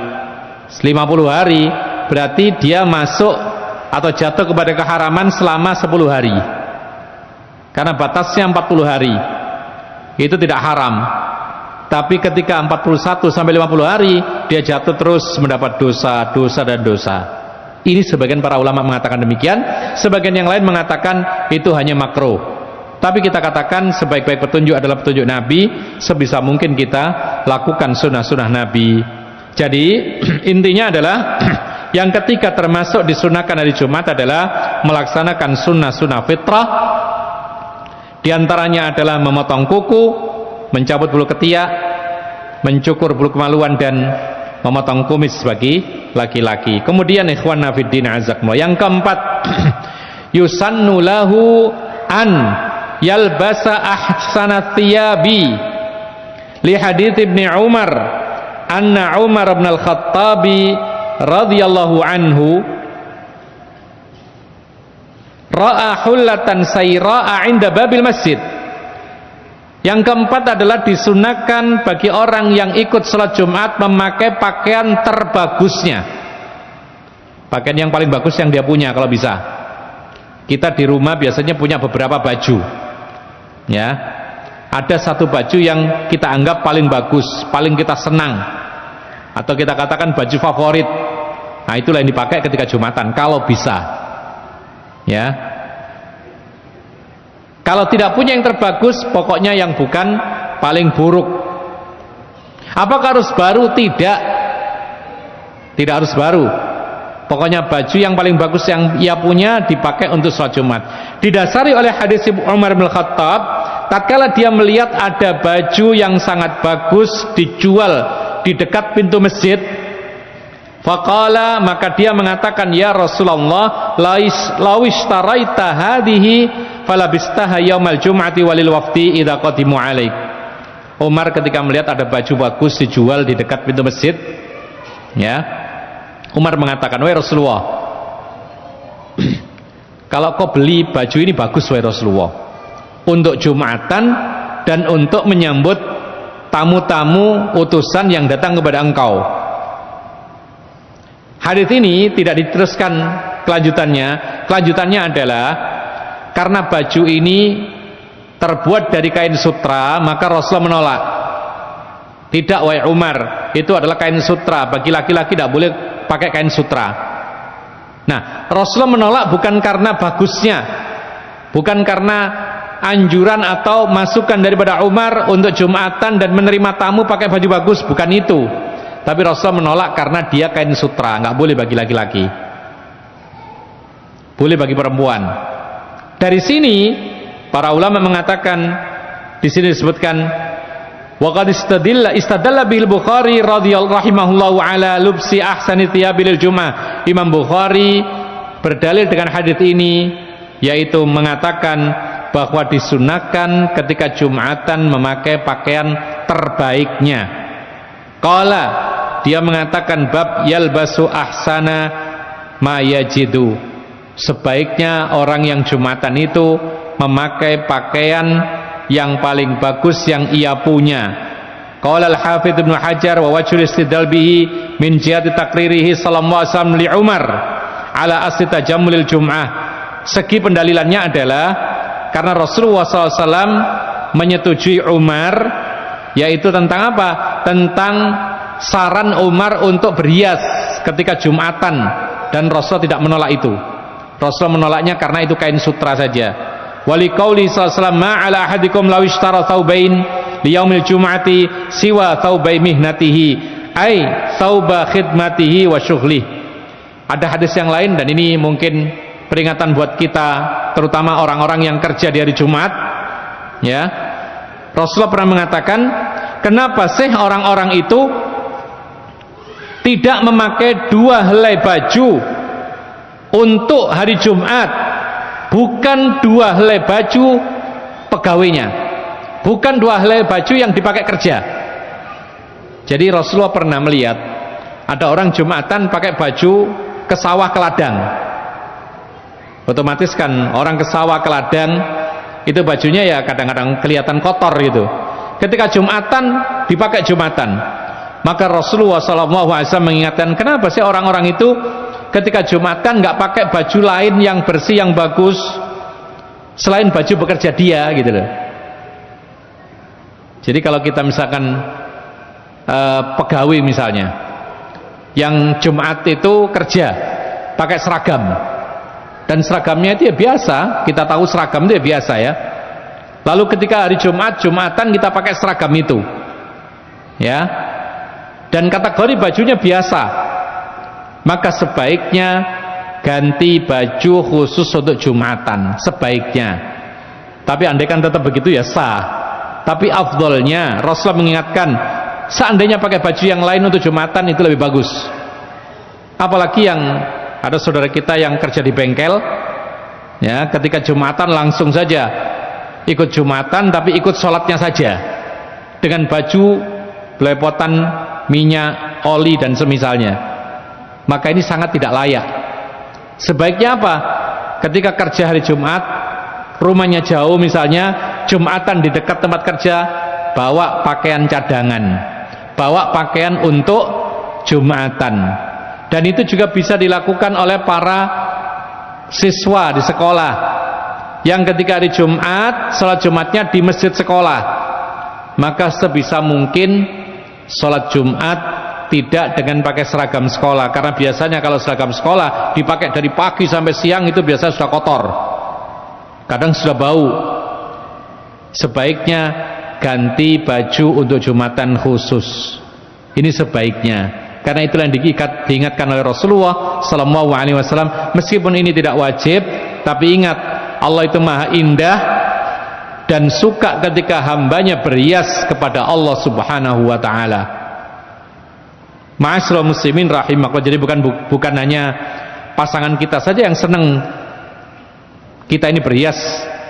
50 hari, berarti dia masuk atau jatuh kepada keharaman selama 10 hari. Karena batasnya 40 hari. Itu tidak haram. Tapi ketika 41 sampai 50 hari, dia jatuh terus mendapat dosa, dosa dan dosa. Ini sebagian para ulama mengatakan demikian, sebagian yang lain mengatakan itu hanya makruh. Tapi kita katakan sebaik-baik petunjuk adalah petunjuk Nabi, sebisa mungkin kita lakukan sunnah-sunnah Nabi. Jadi intinya adalah yang ketiga termasuk disunahkan hari Jumat adalah melaksanakan sunnah-sunnah fitrah. Di antaranya adalah memotong kuku, mencabut bulu ketiak, mencukur bulu kemaluan, dan memotong kumis bagi laki-laki. Kemudian ikhwan fiddin azakumullah, yang keempat, yusannu lahu an yalbasa ahsana thiyabi li hadits Ibnu Umar anna Umar bin al-Khattabi radhiyallahu anhu ra'a hullatan sayra'a 'inda babil masjid. Yang keempat adalah disunahkan bagi orang yang ikut salat Jumat memakai pakaian terbagusnya, pakaian yang paling bagus yang dia punya kalau bisa. Kita di rumah biasanya punya beberapa baju, ya, ada satu baju yang kita anggap paling bagus, paling kita senang, atau kita katakan baju favorit. Nah, itulah yang dipakai ketika Jumatan kalau bisa, ya. Kalau tidak punya yang terbagus, pokoknya yang bukan paling buruk. Apakah harus baru? Tidak harus baru. Pokoknya baju yang paling bagus yang ia punya dipakai untuk sholat Jumat. Didasari oleh hadis Umar bin Khattab, tatkala dia melihat ada baju yang sangat bagus dijual di dekat pintu masjid, faqala, maka dia mengatakan, ya Rasulullah, lawishtaraita hadhihi falabistaha yaumal jum'ati walil wafdi idza qadimu alaik. Umar ketika melihat ada baju bagus dijual di dekat pintu masjid, ya, Umar mengatakan, wahai Rasulullah, kalau kau beli baju ini bagus wahai Rasulullah, untuk Jumatan dan untuk menyambut tamu-tamu utusan yang datang kepada engkau. Hadis ini tidak diteruskan kelanjutannya. Kelanjutannya adalah karena baju ini terbuat dari kain sutra, maka Rasulullah menolak. Tidak wahai Umar, itu adalah kain sutra. Bagi laki-laki tidak boleh pakai kain sutra. Nah, Rasulullah menolak bukan karena bagusnya, bukan karena anjuran atau masukan daripada Umar untuk Jumatan dan menerima tamu pakai baju bagus, bukan itu. Tapi Rasulullah menolak karena dia kain sutra, nggak boleh bagi laki-laki, boleh bagi perempuan. Dari sini para ulama mengatakan, di sini disebutkan Wa qad istadalla bil Bukhari radhiyallahu rahimahullahu ala lubsi ahsani thiyabil jum'ah. Imam Bukhari berdalil dengan hadis ini, yaitu mengatakan bahwa disunahkan ketika Jumatan memakai pakaian terbaiknya. Qala, dia mengatakan bab yalbasu ahsana ma yajidu. Sebaiknya orang yang Jumatan itu memakai pakaian yang paling bagus yang ia punya. Qala al-Hafidz Ibnu Hajar wa wajhul istidlal bihi min jihati takririhi sallallahu alaihi wasallam li Umar ala asli tajammulil jum'ah. Segi pendalilannya adalah karena Rasulullah SAW menyetujui Umar, yaitu tentang apa? Tentang saran Umar untuk berhias ketika Jumatan, dan Rasul tidak menolak itu. Rasul menolaknya karena itu kain sutra saja. Wali qauli sallallahu ma ala ahadikum law ishtara thawbain liyaumil jum'ati siwa thawbai mihnatihi ai thawba khidmatihi wa syughli. Ada hadis yang lain, dan ini mungkin peringatan buat kita, terutama orang-orang yang kerja di hari Jumat, ya. Rasulullah pernah mengatakan, kenapa sih orang-orang itu tidak memakai 2 helai baju untuk hari Jumat, bukan 2 helai baju pegawainya, bukan 2 helai baju yang dipakai kerja. Jadi Rasulullah pernah melihat ada orang Jumatan pakai baju ke sawah ke ladang. Otomatis kan orang ke sawah ke ladang itu bajunya ya kadang-kadang kelihatan kotor gitu. Ketika Jumatan dipakai Jumatan, maka Rasulullah SAW mengingatkan, kenapa sih orang-orang itu ketika Jumatan nggak pakai baju lain yang bersih yang bagus selain baju bekerja dia gitu loh. Jadi kalau kita misalkan pegawai misalnya yang Jumat itu kerja pakai seragam, dan seragamnya itu ya biasa, kita tahu seragam itu ya biasa ya. Lalu ketika hari Jumat, Jumatan kita pakai seragam itu ya, dan kategori bajunya biasa, maka sebaiknya ganti baju khusus untuk Jumatan, sebaiknya. Tapi andaikan tetap begitu ya sah, tapi afdolnya Rasulullah mengingatkan, seandainya pakai baju yang lain untuk Jumatan itu lebih bagus. Apalagi yang ada saudara kita yang kerja di bengkel, ya, ketika Jumatan langsung saja ikut Jumatan, tapi ikut sholatnya saja dengan baju belepotan minyak, oli dan semisalnya. Maka ini sangat tidak layak. Sebaiknya apa? Ketika kerja hari Jumat, rumahnya jauh misalnya, Jumatan di dekat tempat kerja, bawa pakaian cadangan, bawa pakaian untuk Jumatan. Dan itu juga bisa dilakukan oleh para siswa di sekolah yang ketika hari Jumat, sholat Jumatnya di masjid sekolah, maka sebisa mungkin sholat Jumat tidak dengan pakai seragam sekolah, karena biasanya kalau seragam sekolah dipakai dari pagi sampai siang itu biasanya sudah kotor, kadang sudah bau. Sebaiknya ganti baju untuk Jumatan khusus, ini sebaiknya, karena itulah yang diingatkan oleh Rasulullah SAW. Meskipun ini tidak wajib, tapi ingat, Allah itu maha indah dan suka ketika hambanya berhias kepada Allah Subhanahu wa ta'ala. Ma'asyiral muslimin rahimakumullah. Jadi bukan hanya pasangan kita saja yang senang kita ini berhias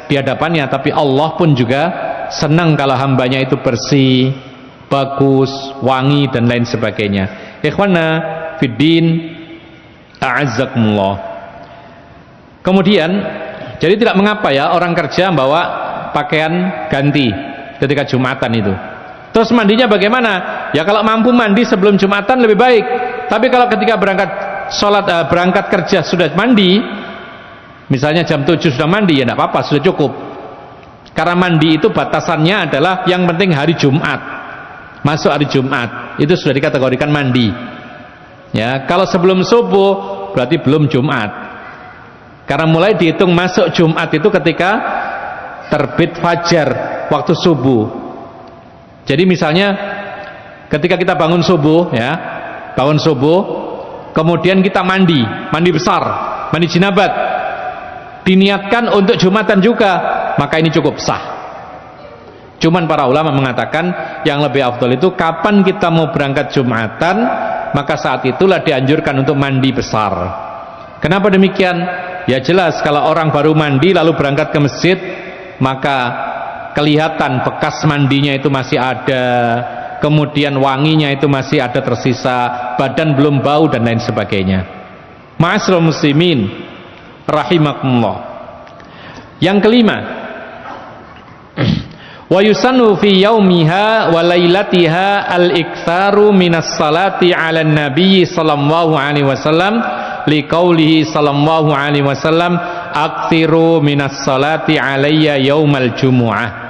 di hadapannya, tapi Allah pun juga senang kalau hambanya itu bersih, bagus, wangi dan lain sebagainya. Ikhwana fiddin, a'azzakumullah. Kemudian, jadi tidak mengapa ya orang kerja bawa pakaian ganti ketika Jumatan itu. Terus mandinya bagaimana? Ya kalau mampu mandi sebelum Jumatan lebih baik. Tapi kalau ketika berangkat kerja sudah mandi, misalnya jam 7 sudah mandi, ya tidak apa-apa, sudah cukup. Karena mandi itu batasannya adalah yang penting hari Jumat, masuk hari Jumat, itu sudah dikategorikan mandi. Ya, kalau sebelum subuh berarti belum Jumat. Karena mulai dihitung masuk Jumat itu ketika terbit fajar, waktu subuh. Jadi misalnya ketika kita bangun subuh, ya, bangun subuh, kemudian kita mandi besar, mandi jinabat, diniatkan untuk Jumatan juga, maka ini cukup sah. Cuman para ulama mengatakan yang lebih afdal itu kapan kita mau berangkat Jumatan, maka saat itulah dianjurkan untuk mandi besar. Kenapa demikian? Ya jelas, kalau orang baru mandi lalu berangkat ke masjid, maka kelihatan bekas mandinya itu masih ada, kemudian wanginya itu masih ada tersisa, badan belum bau dan lain sebagainya. Ma'asyiral muslimin rahimakumullah. Yang kelima, wa yusannu fi yaumiha wa lailatiha al-iktsaru minas salati 'alan nabiy sallallahu alaihi wasallam liqaulihi sallallahu alaihi wasallam aktsiru minas salati 'alayya yaumal jumu'ah.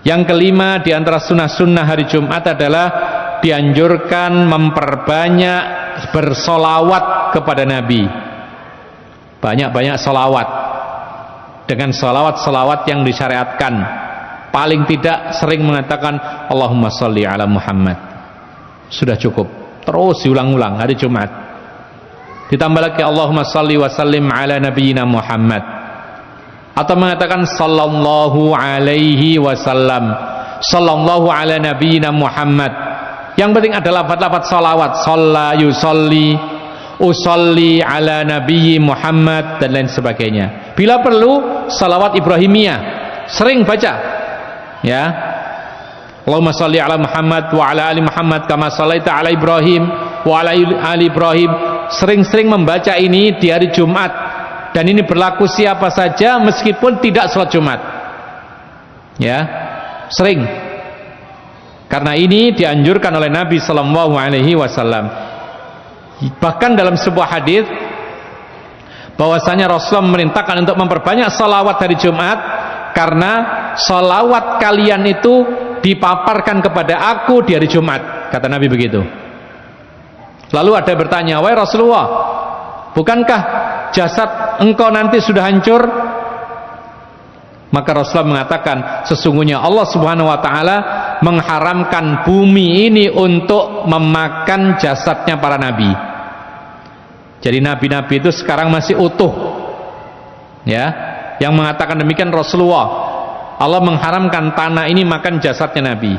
Yang kelima di antara sunnah-sunnah hari Jumat adalah dianjurkan memperbanyak bersolawat kepada Nabi. Banyak-banyak solawat, dengan solawat-solawat yang disyariatkan. Paling tidak sering mengatakan Allahumma sholli ala Muhammad. Sudah cukup. Terus diulang-ulang hari Jumat. Ditambah lagi Allahumma sholli wa sallim ala nabiyyina Muhammad. Atau mengatakan sallallahu alaihi wasallam, sallallahu ala nabiyyina Muhammad. Yang penting ada lafaz-lafaz salawat, shalla yusolli, usolli ala nabiyyi Muhammad dan lain sebagainya. Bila perlu salawat Ibrahimiyah, sering baca. Ya, Allahumma sholli ala Muhammad wa ala ali Muhammad kama shallaita ala Ibrahim wa ala ali Ibrahim. Sering-sering membaca ini di hari Jumat, dan ini berlaku siapa saja meskipun tidak sholat Jumat. Ya, sering. Karena ini dianjurkan oleh Nabi sallallahu alaihi wasallam. Bahkan dalam sebuah hadis bahwasanya Rasulullah memerintahkan untuk memperbanyak salawat hari Jumat, karena salawat kalian itu dipaparkan kepada aku di hari Jumat, kata Nabi begitu. Lalu ada bertanya, wahai Rasulullah, bukankah jasad engkau nanti sudah hancur? Maka Rasulullah mengatakan, sesungguhnya Allah subhanahu wa ta'ala mengharamkan bumi ini untuk memakan jasadnya para nabi. Jadi nabi-nabi itu sekarang masih utuh, ya. Yang mengatakan demikian Rasulullah. Allah mengharamkan tanah ini makan jasadnya Nabi.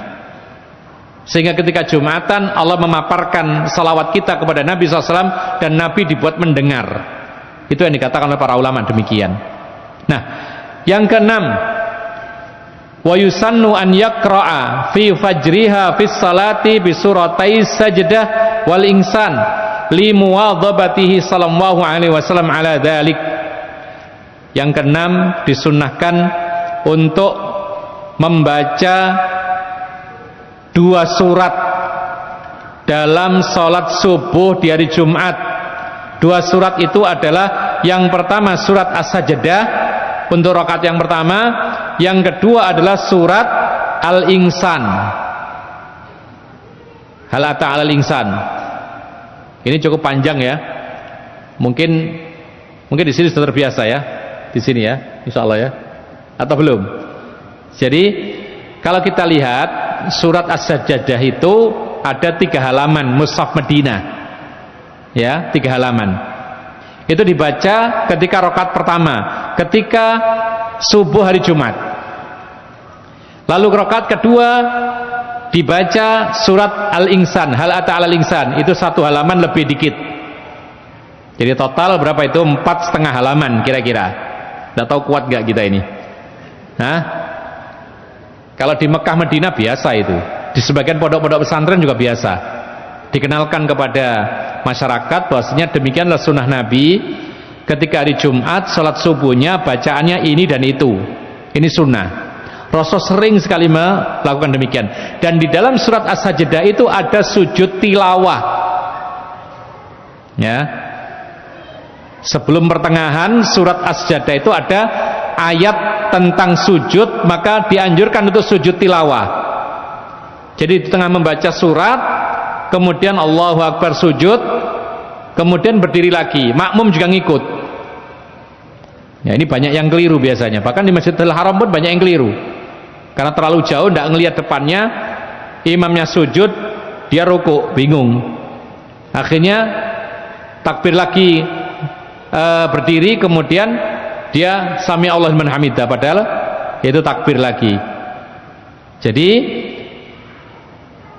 Sehingga ketika Jumatan Allah memaparkan salawat kita kepada Nabi SAW, dan Nabi dibuat mendengar. Itu yang dikatakan oleh para ulama demikian. Nah, yang keenam, wa yusannu an yaqra'a fi fajriha fis salati bi suratai sajdah wal insan li muwadhabatihi sallallahu alaihi wasallam ala dzalik. Yang keenam, disunnahkan untuk membaca 2 surat dalam sholat subuh di hari Jumat. 2 surat itu adalah, yang pertama surat As-Sajdah untuk rakaat yang pertama, yang kedua adalah surat Al-Insan, Hal ata 'alal insan. Ini cukup panjang ya. Mungkin di sini sudah terbiasa ya. Di sini ya, insya Allah ya, atau belum? Jadi kalau kita lihat surat As-Sajdah itu ada 3 halaman mushaf Madinah, ya, 3 halaman. Itu dibaca ketika rakaat pertama, ketika subuh hari Jumat. Lalu rakaat kedua dibaca surat Al-Insan, Hal ata 'alal insan, itu 1 halaman lebih dikit. Jadi total berapa itu? 4,5 halaman kira-kira. Tidak tahu kuat gak kita ini. Nah, kalau di Mekah Madinah biasa itu, di sebagian pondok-pondok pesantren juga biasa. Dikenalkan kepada masyarakat bahwasanya demikianlah sunnah Nabi. Ketika hari Jumat sholat subuhnya bacaannya ini dan itu. Ini sunnah. Rasul sering sekali melakukan demikian. Dan di dalam surat As-Sajdah itu ada sujud tilawah. Ya. Sebelum pertengahan surat As-Sajdah itu ada ayat tentang sujud, maka dianjurkan untuk sujud tilawah. Jadi di tengah membaca surat, kemudian Allahu Akbar sujud, kemudian berdiri lagi, makmum juga ngikut. Ya, ini banyak yang keliru biasanya. Bahkan di Masjidil Haram pun banyak yang keliru. Karena terlalu jauh, tidak ngelihat depannya, imamnya sujud, dia rukuk, bingung. Akhirnya takbir lagi, berdiri, kemudian dia sami Allahu liman hamidah, padahal itu takbir lagi. Jadi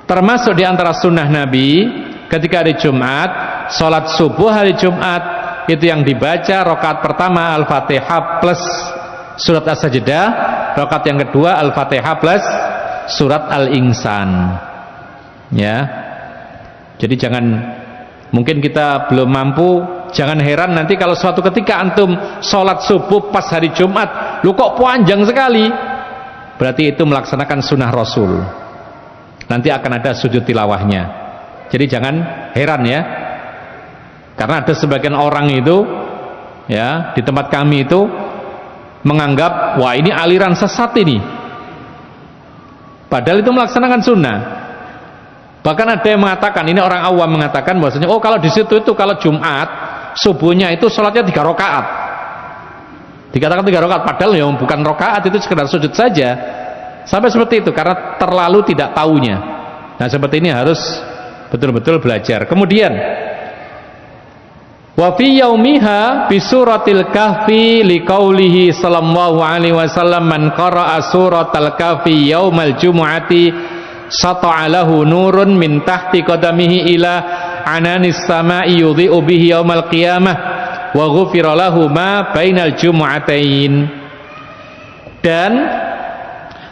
termasuk di antara sunnah Nabi ketika hari Jumat, sholat subuh hari Jumat itu yang dibaca rakaat pertama Al-Fatihah plus surat As-Sajdah, rakaat yang kedua Al-Fatihah plus surat Al-Insan. Ya. Jadi jangan, mungkin kita belum mampu, jangan heran nanti kalau suatu ketika antum sholat subuh pas hari Jumat, lu kok panjang sekali, berarti itu melaksanakan sunnah Rasul. Nanti akan ada sujud tilawahnya. Jadi jangan heran ya, karena ada sebagian orang itu ya di tempat kami itu menganggap wah ini aliran sesat ini, padahal itu melaksanakan sunnah. Bahkan ada yang mengatakan, ini orang awam mengatakan bahwasanya oh kalau di situ itu kalau Jumat subuhnya itu sholatnya 3 rakaat, dikatakan 3 rakaat, padahal ya bukan rakaat, itu sekedar sujud saja. Sampai seperti itu karena terlalu tidak tahunya. Nah seperti ini harus betul-betul belajar. Kemudian wa fi yaumiha bi suratil kahfi liqaulihi sallallahu alaihi wasallam man qara'a suratal kahfi yaumal jumu'ati sata'a lahu nurun min tahti qadamihi ila ananis sama'i yudhi'u bihi yaumal qiyamah wa ghufira lahu ma bainal jumu'atain. Dan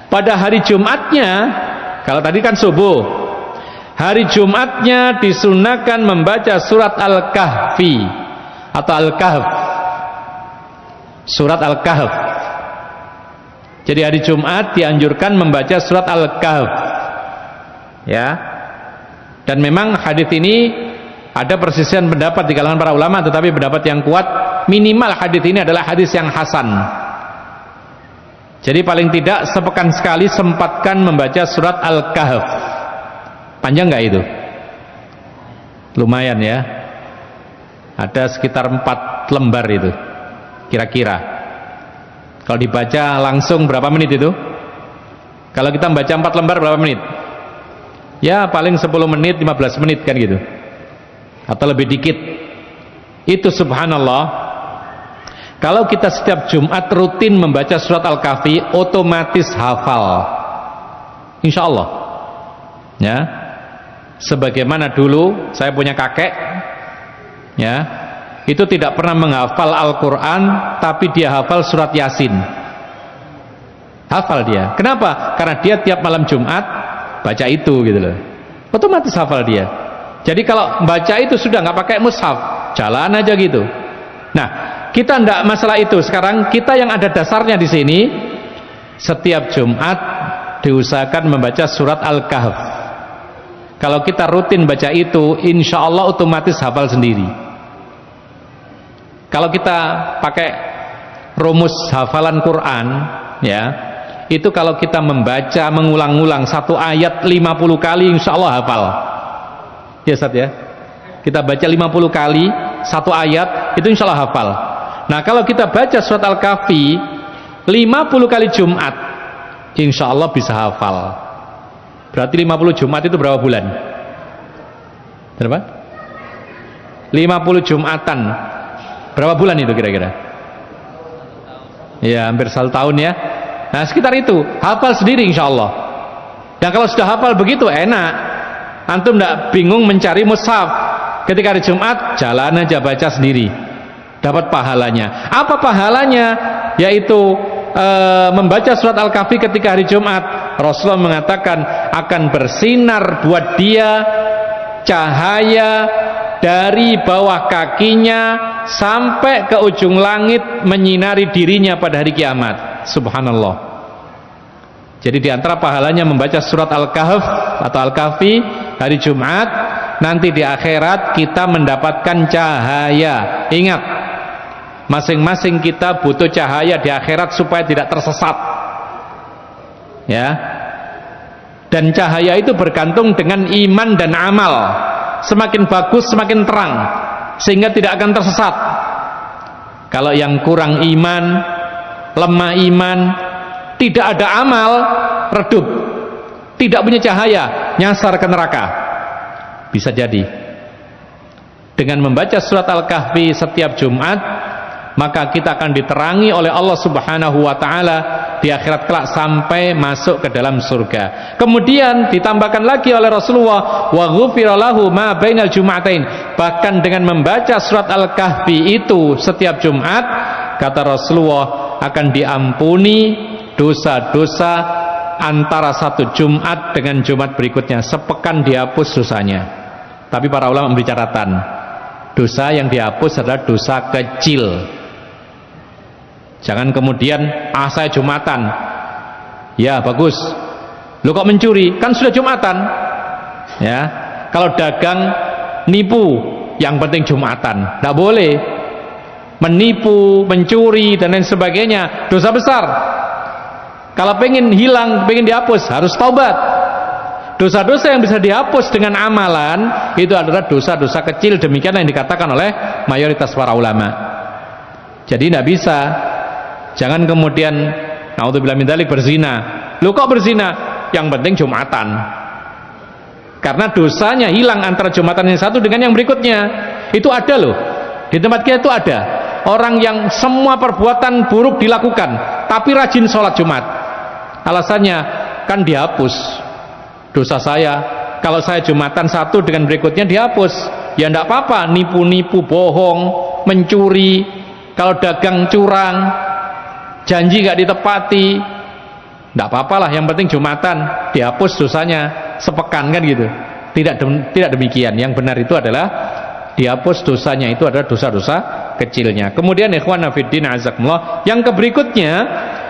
pada hari Jumatnya, kalau tadi kan subuh, hari Jumatnya disunahkan membaca surat Al-Kahfi atau Al-Kahf, surat Al-Kahf. Jadi hari Jumat dianjurkan membaca surat Al-Kahf, ya. Dan memang hadis ini ada persisian pendapat di kalangan para ulama, tetapi pendapat yang kuat minimal hadis ini adalah hadis yang hasan. Jadi paling tidak sepekan sekali sempatkan membaca surat Al-Kahf. Panjang nggak itu? Lumayan ya. Ada sekitar 4 lembar itu kira-kira. Kalau dibaca langsung berapa menit itu? Kalau kita membaca 4 lembar berapa menit? Ya paling 10 menit, 15 menit kan gitu, atau lebih dikit. Itu subhanallah, kalau kita setiap Jumat rutin membaca surat Al-Kahfi, otomatis hafal, insya Allah. Ya, sebagaimana dulu saya punya kakek, ya, itu tidak pernah menghafal Al-Quran, tapi dia hafal surat Yasin. Hafal dia. Kenapa? Karena dia tiap malam Jumat baca itu gitu loh. Otomatis hafal dia. Jadi kalau baca itu sudah nggak pakai mushaf, jalan aja gitu. Nah, kita tidak masalah itu. Sekarang kita yang ada dasarnya di sini, setiap Jumat diusahakan membaca surat Al-Kahf. Kalau kita rutin baca itu, insya Allah otomatis hafal sendiri. Kalau kita pakai rumus hafalan Quran, ya, itu kalau kita membaca mengulang-ulang satu ayat 50 kali, insya Allah hafal. Ya Ustaz ya, kita baca 50 kali satu ayat, itu insya Allah hafal. Nah kalau kita baca surat Al-Kahfi 50 kali Jumat, insya Allah bisa hafal. Berarti 50 Jumat itu berapa bulan? Berapa? 50 Jumatan berapa bulan itu kira-kira? Ya hampir 1 tahun ya. Nah sekitar itu, hafal sendiri insya Allah. Dan kalau sudah hafal begitu enak, antum tidak bingung mencari mushaf. Ketika hari Jumat jalan aja baca sendiri, dapat pahalanya. Apa pahalanya? Yaitu membaca surat Al-Kahfi ketika hari Jumat. Rasulullah mengatakan akan bersinar buat dia cahaya dari bawah kakinya sampai ke ujung langit, menyinari dirinya pada hari kiamat. Subhanallah. Jadi di antara pahalanya membaca surat Al-Kahf atau Al-Kahfi hari Jumat, nanti di akhirat kita mendapatkan cahaya. Ingat, masing-masing kita butuh cahaya di akhirat supaya tidak tersesat, ya. Dan cahaya itu bergantung dengan iman dan amal. Semakin bagus semakin terang, sehingga tidak akan tersesat. Kalau yang kurang iman, lemah iman, tidak ada amal, redup, tidak punya cahaya, nyasar ke neraka. Bisa jadi. Dengan membaca surat Al-Kahfi setiap Jumat, maka kita akan diterangi oleh Allah Subhanahu wa taala di akhirat kelak sampai masuk ke dalam surga. Kemudian ditambahkan lagi oleh Rasulullah, wa ghufira lahu ma bainal jum'atain, bahkan dengan membaca surat Al-Kahfi itu setiap Jumat, kata Rasulullah, akan diampuni dosa-dosa antara satu Jumat dengan Jumat berikutnya, sepekan dihapus dosanya. Tapi para ulama memberi catatan, dosa yang dihapus adalah dosa kecil. Jangan kemudian, saya Jumatan, ya bagus, lo kok mencuri, kan sudah Jumatan. Ya, kalau dagang nipu, yang penting Jumatan, tidak boleh. Menipu, mencuri dan lain sebagainya, dosa besar. Kalau pengen hilang, pengen dihapus, harus taubat. Dosa-dosa yang bisa dihapus dengan amalan itu adalah dosa-dosa kecil, demikian yang dikatakan oleh mayoritas para ulama. Jadi tidak bisa. Jangan kemudian naudzubillah min dzalik berzina. Lu kok berzina? Yang penting Jumatan. Karena dosanya hilang antara Jumatan yang satu dengan yang berikutnya. Itu ada loh. Di tempat kita itu ada orang yang semua perbuatan buruk dilakukan, tapi rajin sholat Jumat. Alasannya kan dihapus dosa saya. Kalau saya Jumatan satu dengan berikutnya dihapus, ya enggak apa-apa. Nipu-nipu, bohong, mencuri, kalau dagang curang, janji gak ditepati, enggak apa-apalah, yang penting Jumatan dihapus dosanya sepekan, kan gitu. Tidak demikian. Yang benar itu adalah dihapus dosanya itu adalah dosa-dosa kecilnya. Kemudian ikhwana fiddin azakumullah, yang berikutnya,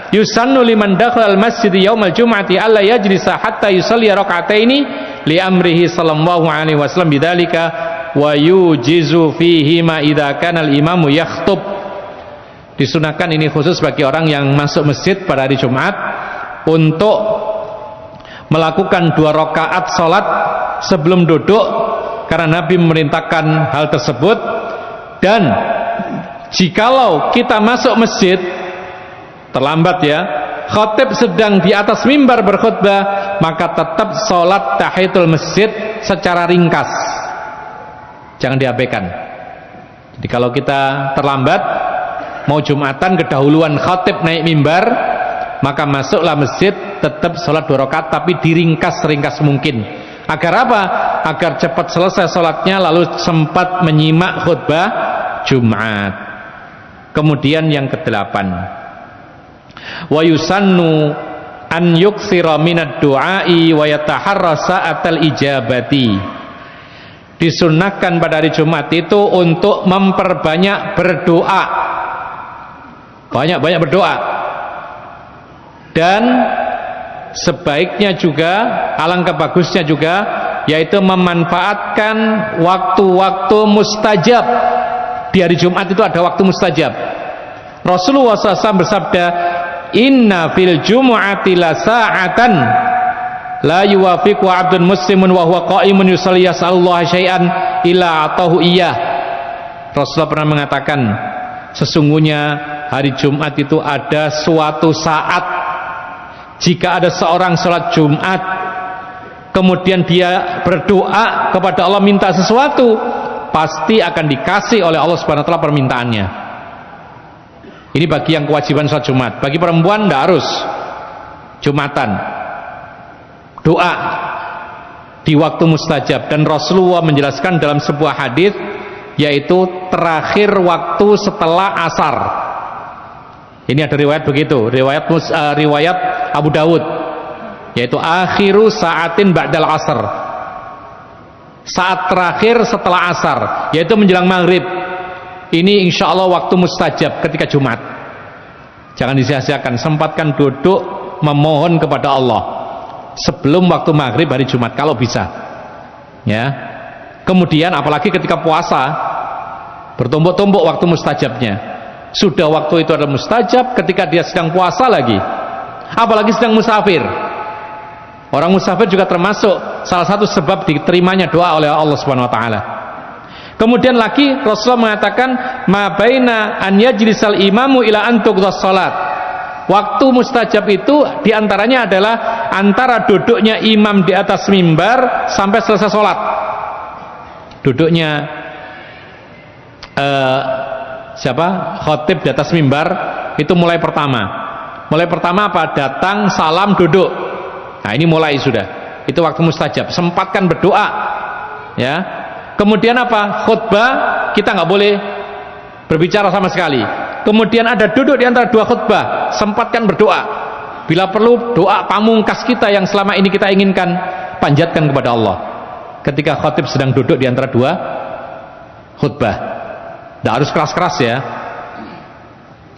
yusannu liman dakhala al-masjid yaumal jum'ati alla yajlisa hatta yusalli rak'ataini li amrihi sallallahu alaihi wasallam bidzalika wa yujizu fihi ma idza kana al-imamu yakhtub. Disunahkan ini khusus bagi orang yang masuk masjid pada hari Jumat untuk melakukan 2 rakaat salat sebelum duduk, karena Nabi memerintahkan hal tersebut. Dan jikalau kita masuk masjid terlambat, ya, khatib sedang di atas mimbar berkhutbah, maka tetap sholat tahiyatul masjid secara ringkas, jangan diabaikan. Jadi kalau kita terlambat mau Jumatan, kedahuluan khatib naik mimbar, maka masuklah masjid, tetap sholat 2 rakaat tapi diringkas seringkas mungkin. Agar apa? Agar cepat selesai sholatnya lalu sempat menyimak khutbah Jumat. Kemudian yang ke-8, wa yusannu an yuktsira minad du'ai wa yataharra sa'atal ijabati. Disunnahkan pada hari Jumat itu untuk memperbanyak berdoa, banyak-banyak berdoa. Dan sebaiknya juga, alangkah bagusnya juga, yaitu memanfaatkan waktu-waktu mustajab. Di hari Jumat itu ada waktu mustajab. Rasulullah SAW bersabda, inna fil jumu'ati la sa'atan la yuwafiqu 'abdun muslimun wa huwa qa'imun yusalli yas'alullaha syai'an illa atahu iyyah. Rasulullah pernah mengatakan, sesungguhnya hari Jumat itu ada suatu saat, jika ada seorang sholat Jumat kemudian dia berdoa kepada Allah minta sesuatu, pasti akan dikasih oleh Allah Subhanahu wa taala permintaannya. Ini bagi yang kewajiban sholat Jumat. Bagi perempuan tidak harus Jumatan, doa di waktu mustajab. Dan Rasulullah menjelaskan dalam sebuah hadis, yaitu terakhir waktu setelah asar. Ini ada riwayat begitu, riwayat Abu Dawud, yaitu akhiru sa'atin ba'dal asar, saat terakhir setelah asar, yaitu menjelang maghrib. Ini insya Allah waktu mustajab ketika Jumat. Jangan disia-siakan, sempatkan duduk memohon kepada Allah sebelum waktu maghrib hari Jumat kalau bisa, ya. Kemudian apalagi ketika puasa, bertumbuk-tumbuk waktu mustajabnya. Sudah waktu itu adalah mustajab ketika dia sedang puasa lagi, apalagi sedang musafir. Orang musafir juga termasuk salah satu sebab diterimanya doa oleh Allah Subhanahu wa taala. Kemudian lagi Rasulullah mengatakan, ma baina an yajlisal imamu ila an tuqdas salat. Waktu mustajab itu diantaranya adalah antara duduknya imam di atas mimbar sampai selesai sholat. Duduknya siapa? Khotib di atas mimbar itu mulai pertama. Mulai pertama apa? Datang, salam, duduk. Nah, ini mulai sudah. Itu waktu mustajab. Sempatkan berdoa. Ya. Kemudian apa? Khutbah kita nggak boleh berbicara sama sekali. Kemudian ada duduk di antara dua khutbah, sempatkan berdoa. Bila perlu doa pamungkas kita yang selama ini kita inginkan, panjatkan kepada Allah. Ketika khotib sedang duduk di antara dua khutbah, tidak harus keras-keras ya.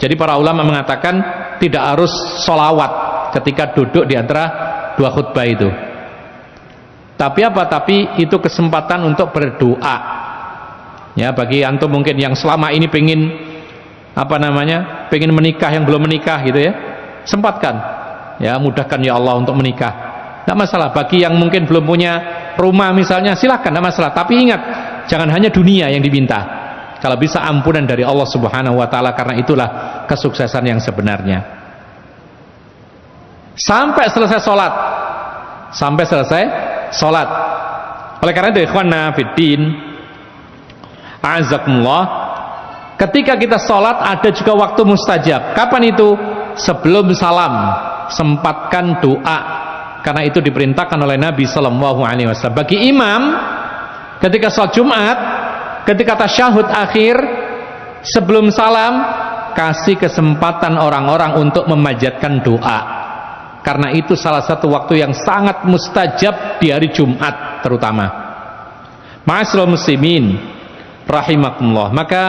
Jadi para ulama mengatakan tidak harus sholawat ketika duduk di antara dua khutbah itu. Tapi apa? Tapi itu kesempatan untuk berdoa. Ya, bagi antum mungkin yang selama ini pengen pengen menikah yang belum menikah gitu ya, sempatkan. Ya, mudahkan ya Allah untuk menikah. Tidak masalah. Bagi yang mungkin belum punya rumah misalnya, silakan, tidak masalah. Tapi ingat, jangan hanya dunia yang diminta. Kalau bisa ampunan dari Allah Subhanahu wa taala, karena itulah kesuksesan yang sebenarnya. Sampai selesai sholat. Sampai selesai sholat. Oleh karena itu ikhwanna fiddin, a'azakumullah, ketika kita sholat ada juga waktu mustajab. Kapan itu? Sebelum salam, sempatkan doa, karena itu diperintahkan oleh Nabi Sallallahu Alaihi Wasallam. Bagi imam ketika sholat Jumat, ketika tasyahud akhir sebelum salam, kasih kesempatan orang-orang untuk memanjatkan doa, karena itu salah satu waktu yang sangat mustajab di hari Jumat terutama. Ma'asyiral muslimin rahimakumullah. Maka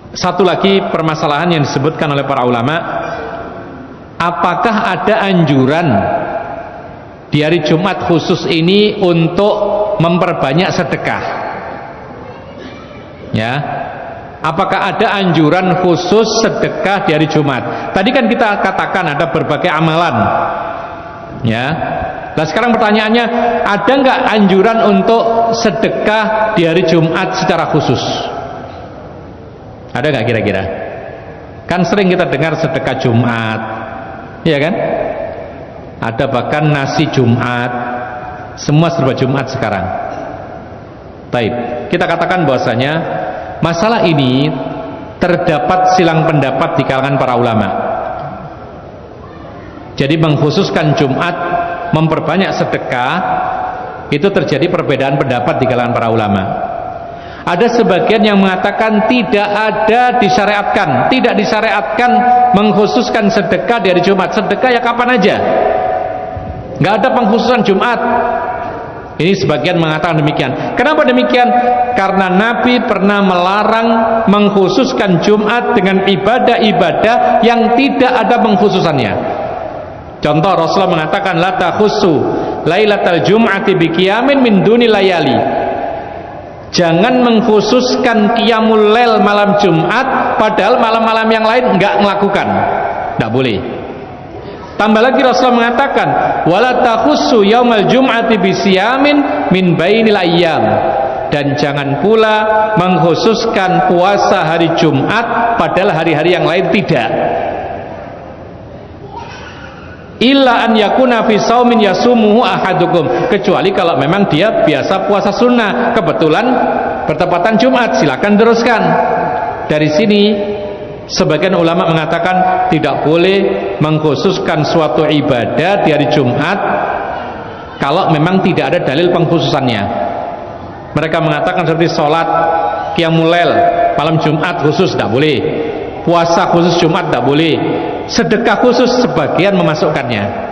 satu lagi permasalahan yang disebutkan oleh para ulama, apakah ada anjuran di hari Jumat khusus ini untuk memperbanyak sedekah? Ya, apakah ada anjuran khusus sedekah di hari Jumat? Tadi kan kita katakan ada berbagai amalan. Ya, nah sekarang pertanyaannya, ada nggak anjuran untuk sedekah di hari Jumat secara khusus? Ada nggak kira-kira? Kan sering kita dengar sedekah Jumat, ya kan? Ada bahkan nasi Jumat, semua serba Jumat sekarang. Baik, kita katakan bahwasanya masalah ini terdapat silang pendapat di kalangan para ulama. Jadi mengkhususkan Jumat, memperbanyak sedekah, itu terjadi perbedaan pendapat di kalangan para ulama. Ada sebagian yang mengatakan tidak ada disyariatkan, tidak disyariatkan mengkhususkan sedekah di hari Jumat. Sedekah ya kapan aja, nggak ada pengkhususan Jumat. Ini sebagian mengatakan demikian. Kenapa demikian? Karena Nabi pernah melarang mengkhususkan Jumat dengan ibadah-ibadah yang tidak ada pengkhususannya. Contoh, Rasulullah mengatakan la takhussu lailatal jum'ati biqiyamin min duni layali. Jangan mengkhususkan qiyamul lail malam Jumat padahal malam-malam yang lain enggak melakukan. Enggak boleh. Tambah lagi Rasulullah mengatakan wala takhussu yaumal jum'ati bisiyamin min bainil ayyam. Dan jangan pula mengkhususkan puasa hari Jumat padahal hari-hari yang lain tidak. Illa an yakuna fi saumin yasumuhu ahadukum, kecuali kalau memang dia biasa puasa sunnah, kebetulan bertepatan Jumat, silakan teruskan. Dari sini sebagian ulama mengatakan tidak boleh mengkhususkan suatu ibadah di hari Jumat kalau memang tidak ada dalil pengkhususannya. Mereka mengatakan seperti sholat qiyamul lail malam Jumat khusus tidak boleh, puasa khusus Jumat tidak boleh, sedekah khusus sebagian memasukkannya.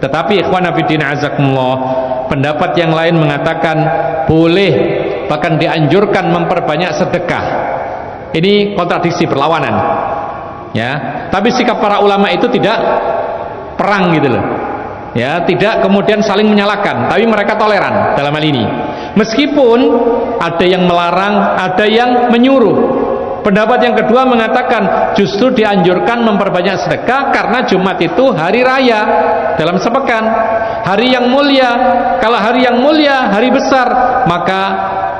Tetapi ikhwan fillah azakumullah, pendapat yang lain mengatakan boleh, bahkan dianjurkan memperbanyak sedekah. Ini kontradiksi, berlawanan. Ya, tapi sikap para ulama itu tidak perang gitu loh. Ya, tidak kemudian saling menyalahkan, tapi mereka toleran dalam hal ini. Meskipun ada yang melarang, ada yang menyuruh. Pendapat yang kedua mengatakan justru dianjurkan memperbanyak sedekah karena Jumat itu hari raya dalam sepekan, hari yang mulia. Kalau hari yang mulia, hari besar, maka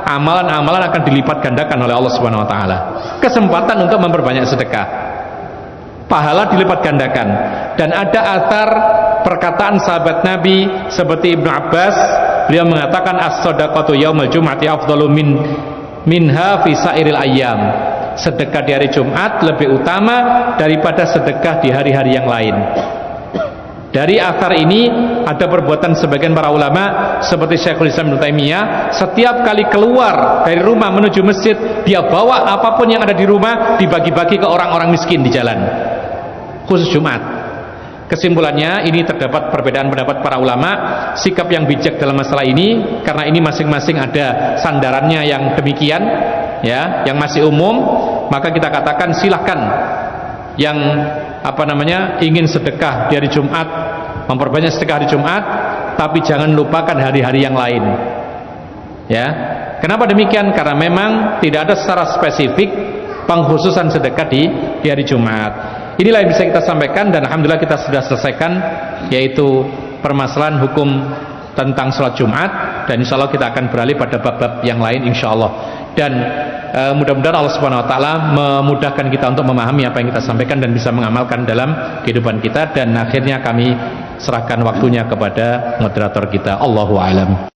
amalan-amalan akan dilipat gandakan oleh Allah Subhanahu wa taala. Kesempatan untuk memperbanyak sedekah, pahala dilipat gandakan. Dan ada athar perkataan sahabat Nabi seperti Ibnu Abbas, beliau mengatakan as-shadaqatu yaumul jum'ati afdalu minha fi sairil ayyam. Sedekah di hari Jumat lebih utama daripada sedekah di hari-hari yang lain. Dari athar ini ada perbuatan sebagian para ulama seperti Syekhul Islam Ibnu Taimiyah, setiap kali keluar dari rumah menuju masjid, dia bawa apapun yang ada di rumah dibagi-bagi ke orang-orang miskin di jalan, khusus Jumat. Kesimpulannya, ini terdapat perbedaan pendapat para ulama. Sikap yang bijak dalam masalah ini, karena ini masing-masing ada sandarannya yang demikian, ya, yang masih umum, maka kita katakan silahkan yang ingin sedekah di hari Jumat, memperbanyak sedekah hari Jumat, tapi jangan lupakan hari-hari yang lain. Ya, kenapa demikian? Karena memang tidak ada secara spesifik pengkhususan sedekah di hari Jumat. Inilah yang bisa kita sampaikan, dan alhamdulillah kita sudah selesaikan, yaitu permasalahan hukum tentang sholat Jumat, dan insya Allah kita akan beralih pada bab-bab yang lain insya Allah. Dan mudah-mudahan Allah Subhanahu Wa Taala memudahkan kita untuk memahami apa yang kita sampaikan dan bisa mengamalkan dalam kehidupan kita. Dan akhirnya kami serahkan waktunya kepada moderator kita. Allahu a'lam.